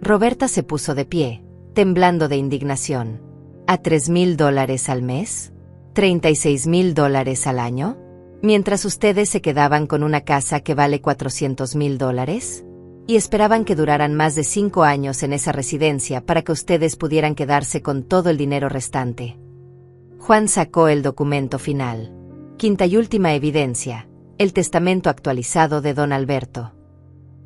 Roberta se puso de pie, temblando de indignación. ¿A $3,000 al mes? ¿$36,000 al año? Mientras ustedes se quedaban con una casa que vale $400,000 y esperaban que duraran más de 5 años en esa residencia para que ustedes pudieran quedarse con todo el dinero restante. Juan sacó el documento final. Quinta y última evidencia, el testamento actualizado de don Alberto.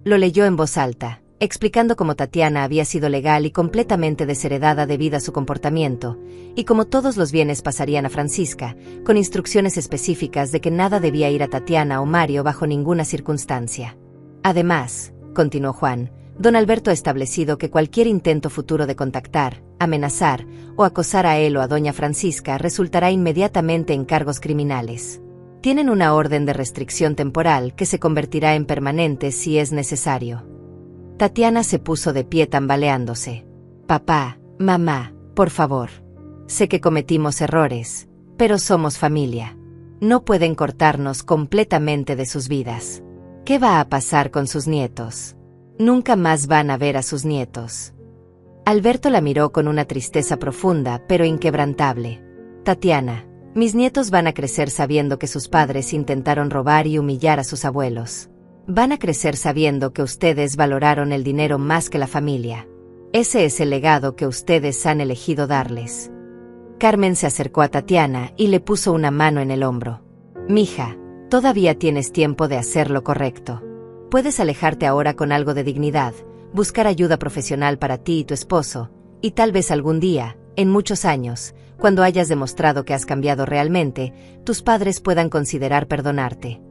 Lo leyó en voz alta, explicando cómo Tatiana había sido legal y completamente desheredada debido a su comportamiento, y cómo todos los bienes pasarían a Francisca, con instrucciones específicas de que nada debía ir a Tatiana o Mario bajo ninguna circunstancia. Además, continuó Juan, don Alberto ha establecido que cualquier intento futuro de contactar, amenazar o acosar a él o a doña Francisca resultará inmediatamente en cargos criminales. Tienen una orden de restricción temporal que se convertirá en permanente si es necesario. Tatiana se puso de pie tambaleándose. Papá, mamá, por favor. Sé que cometimos errores, pero somos familia. No pueden cortarnos completamente de sus vidas. ¿Qué va a pasar con sus nietos? Nunca más van a ver a sus nietos. Alberto la miró con una tristeza profunda pero inquebrantable. Tatiana, mis nietos van a crecer sabiendo que sus padres intentaron robar y humillar a sus abuelos. Van a crecer sabiendo que ustedes valoraron el dinero más que la familia. Ese es el legado que ustedes han elegido darles. Carmen se acercó a Tatiana y le puso una mano en el hombro. Mija, todavía tienes tiempo de hacer lo correcto. Puedes alejarte ahora con algo de dignidad, buscar ayuda profesional para ti y tu esposo, y tal vez algún día, en muchos años, cuando hayas demostrado que has cambiado realmente, tus padres puedan considerar perdonarte.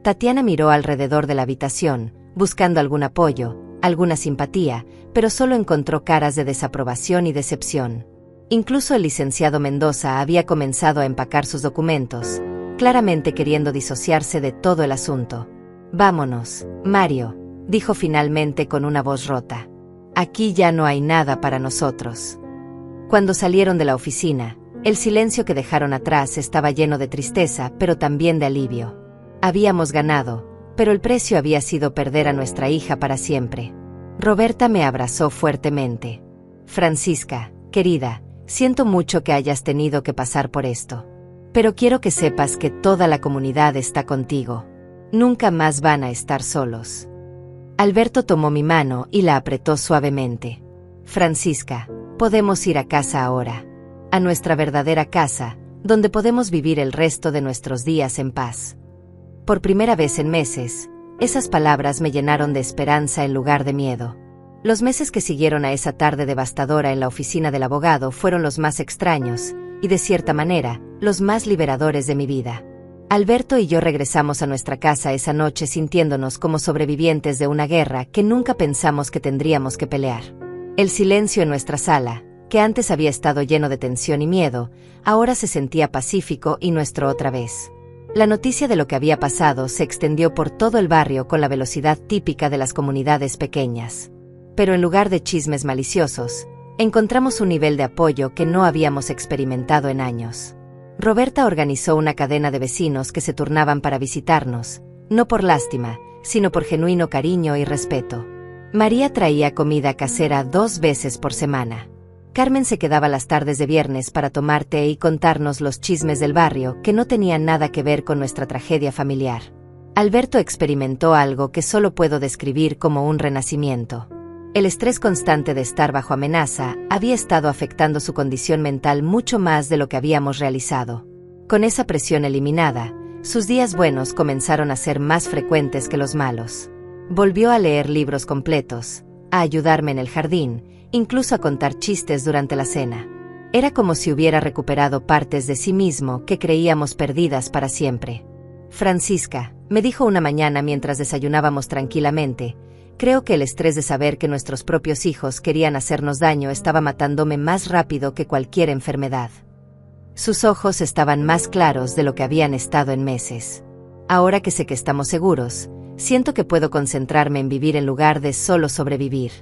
Tatiana miró alrededor de la habitación, buscando algún apoyo, alguna simpatía, pero solo encontró caras de desaprobación y decepción. Incluso el licenciado Mendoza había comenzado a empacar sus documentos, claramente queriendo disociarse de todo el asunto. Vámonos, Mario, dijo finalmente con una voz rota. Aquí ya no hay nada para nosotros. Cuando salieron de la oficina, el silencio que dejaron atrás estaba lleno de tristeza, pero también de alivio. Habíamos ganado, pero el precio había sido perder a nuestra hija para siempre. Roberta me abrazó fuertemente. Francisca, querida, siento mucho que hayas tenido que pasar por esto. Pero quiero que sepas que toda la comunidad está contigo. Nunca más van a estar solos. Alberto tomó mi mano y la apretó suavemente. Francisca, podemos ir a casa ahora. A nuestra verdadera casa, donde podemos vivir el resto de nuestros días en paz. Por primera vez en meses, esas palabras me llenaron de esperanza en lugar de miedo. Los meses que siguieron a esa tarde devastadora en la oficina del abogado fueron los más extraños, y de cierta manera, los más liberadores de mi vida. Alberto y yo regresamos a nuestra casa esa noche sintiéndonos como sobrevivientes de una guerra que nunca pensamos que tendríamos que pelear. El silencio en nuestra sala, que antes había estado lleno de tensión y miedo, ahora se sentía pacífico y nuestro otra vez. La noticia de lo que había pasado se extendió por todo el barrio con la velocidad típica de las comunidades pequeñas. Pero en lugar de chismes maliciosos, encontramos un nivel de apoyo que no habíamos experimentado en años. Roberta organizó una cadena de vecinos que se turnaban para visitarnos, no por lástima, sino por genuino cariño y respeto. María traía comida casera 2 veces por semana. Carmen se quedaba las tardes de viernes para tomar té y contarnos los chismes del barrio que no tenían nada que ver con nuestra tragedia familiar. Alberto experimentó algo que solo puedo describir como un renacimiento. El estrés constante de estar bajo amenaza había estado afectando su condición mental mucho más de lo que habíamos realizado. Con esa presión eliminada, sus días buenos comenzaron a ser más frecuentes que los malos. Volvió a leer libros completos, a ayudarme en el jardín, incluso a contar chistes durante la cena. Era como si hubiera recuperado partes de sí mismo que creíamos perdidas para siempre. Francisca, me dijo una mañana mientras desayunábamos tranquilamente, creo que el estrés de saber que nuestros propios hijos querían hacernos daño estaba matándome más rápido que cualquier enfermedad. Sus ojos estaban más claros de lo que habían estado en meses. Ahora que sé que estamos seguros, siento que puedo concentrarme en vivir en lugar de solo sobrevivir.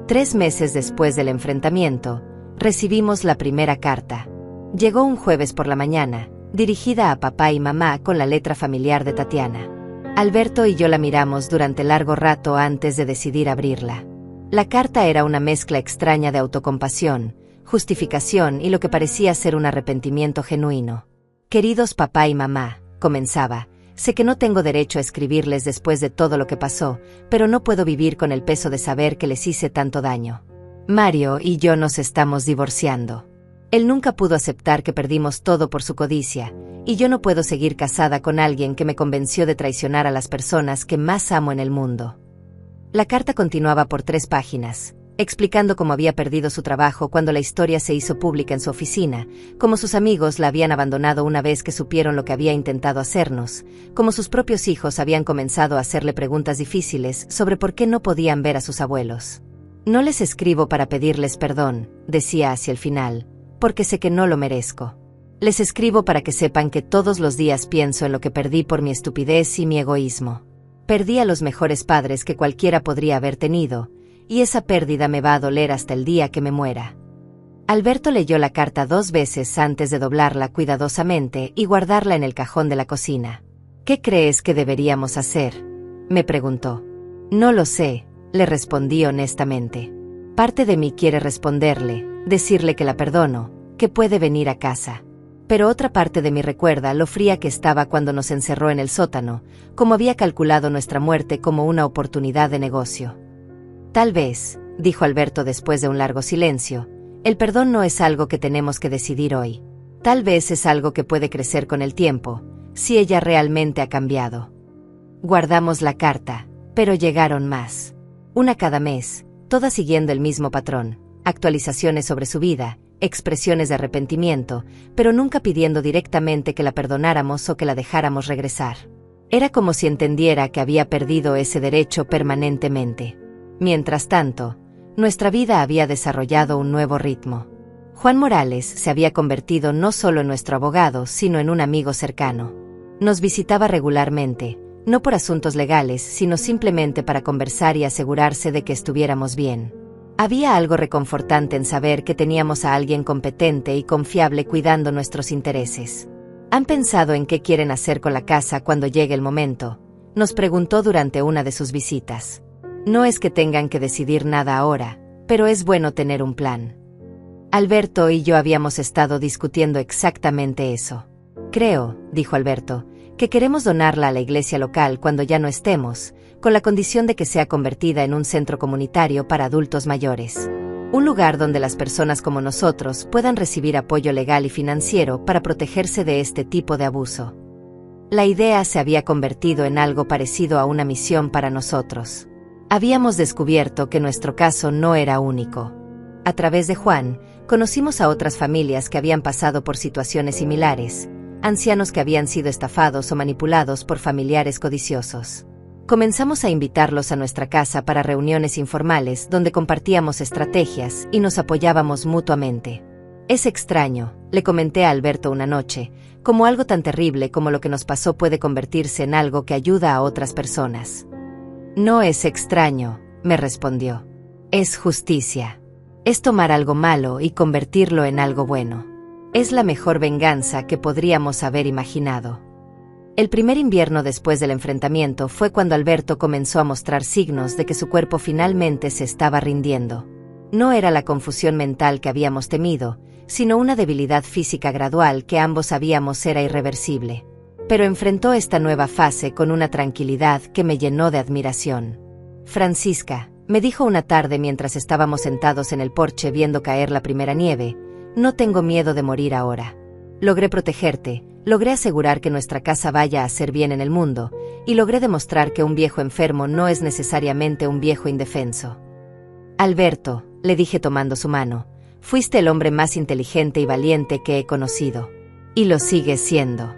3 meses después del enfrentamiento, recibimos la primera carta. Llegó un jueves por la mañana, dirigida a papá y mamá con la letra familiar de Tatiana. Alberto y yo la miramos durante largo rato antes de decidir abrirla. La carta era una mezcla extraña de autocompasión, justificación y lo que parecía ser un arrepentimiento genuino. Queridos papá y mamá, comenzaba, sé que no tengo derecho a escribirles después de todo lo que pasó, pero no puedo vivir con el peso de saber que les hice tanto daño. Mario y yo nos estamos divorciando. Él nunca pudo aceptar que perdimos todo por su codicia, y yo no puedo seguir casada con alguien que me convenció de traicionar a las personas que más amo en el mundo. La carta continuaba por 3 páginas, explicando cómo había perdido su trabajo cuando la historia se hizo pública en su oficina, cómo sus amigos la habían abandonado una vez que supieron lo que había intentado hacernos, cómo sus propios hijos habían comenzado a hacerle preguntas difíciles sobre por qué no podían ver a sus abuelos. No les escribo para pedirles perdón, decía hacia el final, porque sé que no lo merezco. Les escribo para que sepan que todos los días pienso en lo que perdí por mi estupidez y mi egoísmo. Perdí a los mejores padres que cualquiera podría haber tenido, y esa pérdida me va a doler hasta el día que me muera. Alberto leyó la carta 2 veces antes de doblarla cuidadosamente y guardarla en el cajón de la cocina. ¿Qué crees que deberíamos hacer?, me preguntó. No lo sé, le respondí honestamente. Parte de mí quiere responderle, decirle que la perdono, que puede venir a casa. Pero otra parte de mí recuerda lo fría que estaba cuando nos encerró en el sótano, como había calculado nuestra muerte como una oportunidad de negocio. Tal vez, dijo Alberto después de un largo silencio, el perdón no es algo que tenemos que decidir hoy. Tal vez es algo que puede crecer con el tiempo, si ella realmente ha cambiado. Guardamos la carta, pero llegaron más. Una cada mes, todas siguiendo el mismo patrón, actualizaciones sobre su vida, expresiones de arrepentimiento, pero nunca pidiendo directamente que la perdonáramos o que la dejáramos regresar. Era como si entendiera que había perdido ese derecho permanentemente. Mientras tanto, nuestra vida había desarrollado un nuevo ritmo. Juan Morales se había convertido no solo en nuestro abogado, sino en un amigo cercano. Nos visitaba regularmente, no por asuntos legales, sino simplemente para conversar y asegurarse de que estuviéramos bien. Había algo reconfortante en saber que teníamos a alguien competente y confiable cuidando nuestros intereses. ¿Han pensado en qué quieren hacer con la casa cuando llegue el momento?, nos preguntó durante una de sus visitas. No es que tengan que decidir nada ahora, pero es bueno tener un plan. Alberto y yo habíamos estado discutiendo exactamente eso. Creo, dijo Alberto, que queremos donarla a la iglesia local cuando ya no estemos, con la condición de que sea convertida en un centro comunitario para adultos mayores. Un lugar donde las personas como nosotros puedan recibir apoyo legal y financiero para protegerse de este tipo de abuso. La idea se había convertido en algo parecido a una misión para nosotros. Habíamos descubierto que nuestro caso no era único. A través de Juan, conocimos a otras familias que habían pasado por situaciones similares, ancianos que habían sido estafados o manipulados por familiares codiciosos. Comenzamos a invitarlos a nuestra casa para reuniones informales donde compartíamos estrategias y nos apoyábamos mutuamente. Es extraño, le comenté a Alberto una noche, como algo tan terrible como lo que nos pasó puede convertirse en algo que ayuda a otras personas. No es extraño, me respondió. Es justicia. Es tomar algo malo y convertirlo en algo bueno. Es la mejor venganza que podríamos haber imaginado. El primer invierno después del enfrentamiento fue cuando Alberto comenzó a mostrar signos de que su cuerpo finalmente se estaba rindiendo. No era la confusión mental que habíamos temido, sino una debilidad física gradual que ambos sabíamos era irreversible. Pero enfrentó esta nueva fase con una tranquilidad que me llenó de admiración. Francisca, me dijo una tarde mientras estábamos sentados en el porche viendo caer la primera nieve, no tengo miedo de morir ahora. Logré protegerte, logré asegurar que nuestra casa vaya a ser bien en el mundo, y logré demostrar que un viejo enfermo no es necesariamente un viejo indefenso. Alberto, le dije tomando su mano, fuiste el hombre más inteligente y valiente que he conocido. Y lo sigues siendo.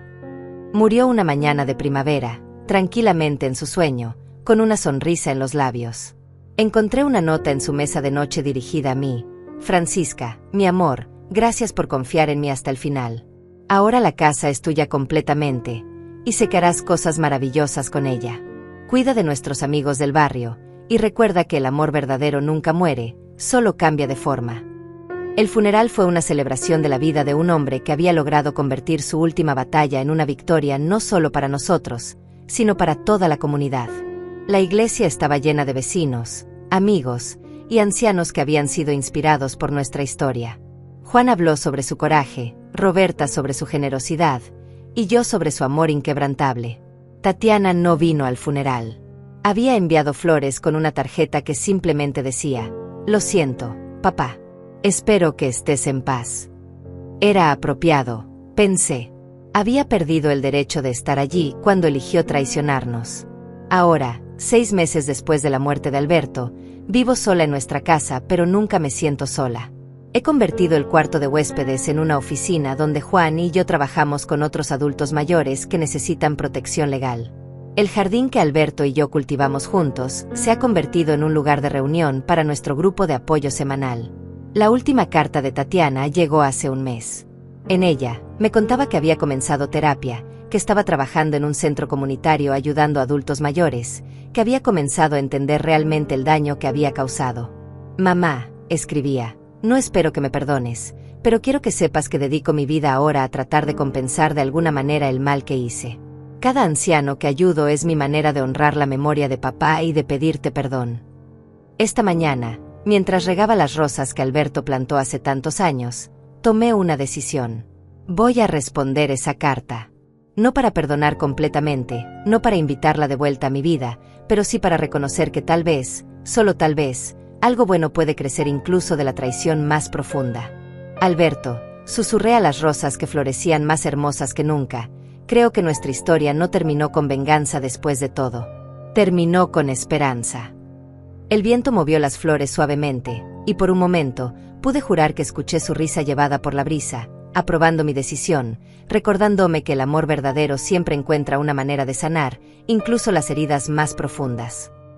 Murió una mañana de primavera, tranquilamente en su sueño, con una sonrisa en los labios. Encontré una nota en su mesa de noche dirigida a mí. Francisca, mi amor, Gracias por confiar en mí hasta el final. Ahora la casa es tuya completamente, y sé que harás cosas maravillosas con ella. Cuida de nuestros amigos del barrio, y recuerda que el amor verdadero nunca muere, solo cambia de forma. El funeral fue una celebración de la vida de un hombre que había logrado convertir su última batalla en una victoria no solo para nosotros, sino para toda la comunidad. La iglesia estaba llena de vecinos, amigos y ancianos que habían sido inspirados por nuestra historia. Juan habló sobre su coraje, Roberta sobre su generosidad, y yo sobre su amor inquebrantable. Tatiana no vino al funeral. Había enviado flores con una tarjeta que simplemente decía: «Lo siento, papá. Espero que estés en paz». Era apropiado, pensé. Había perdido el derecho de estar allí cuando eligió traicionarnos. Ahora, 6 meses después de la muerte de Alberto, vivo sola en nuestra casa, pero nunca me siento sola. He convertido el cuarto de huéspedes en una oficina donde Juan y yo trabajamos con otros adultos mayores que necesitan protección legal. El jardín que Alberto y yo cultivamos juntos se ha convertido en un lugar de reunión para nuestro grupo de apoyo semanal. La última carta de Tatiana llegó hace un mes. En ella, me contaba que había comenzado terapia, que estaba trabajando en un centro comunitario ayudando a adultos mayores, que había comenzado a entender realmente el daño que había causado. «Mamá», escribía, «no espero que me perdones, pero quiero que sepas que dedico mi vida ahora a tratar de compensar de alguna manera el mal que hice. Cada anciano que ayudo es mi manera de honrar la memoria de papá y de pedirte perdón». Esta mañana, mientras regaba las rosas que Alberto plantó hace tantos años, tomé una decisión. Voy a responder esa carta. No para perdonar completamente, no para invitarla de vuelta a mi vida, pero sí para reconocer que tal vez, solo tal vez, algo bueno puede crecer incluso de la traición más profunda. Alberto, susurré a las rosas que florecían más hermosas que nunca, creo que nuestra historia no terminó con venganza después de todo. Terminó con esperanza. El viento movió las flores suavemente, y por un momento, pude jurar que escuché su risa llevada por la brisa, aprobando mi decisión, recordándome que el amor verdadero siempre encuentra una manera de sanar, incluso las heridas más profundas.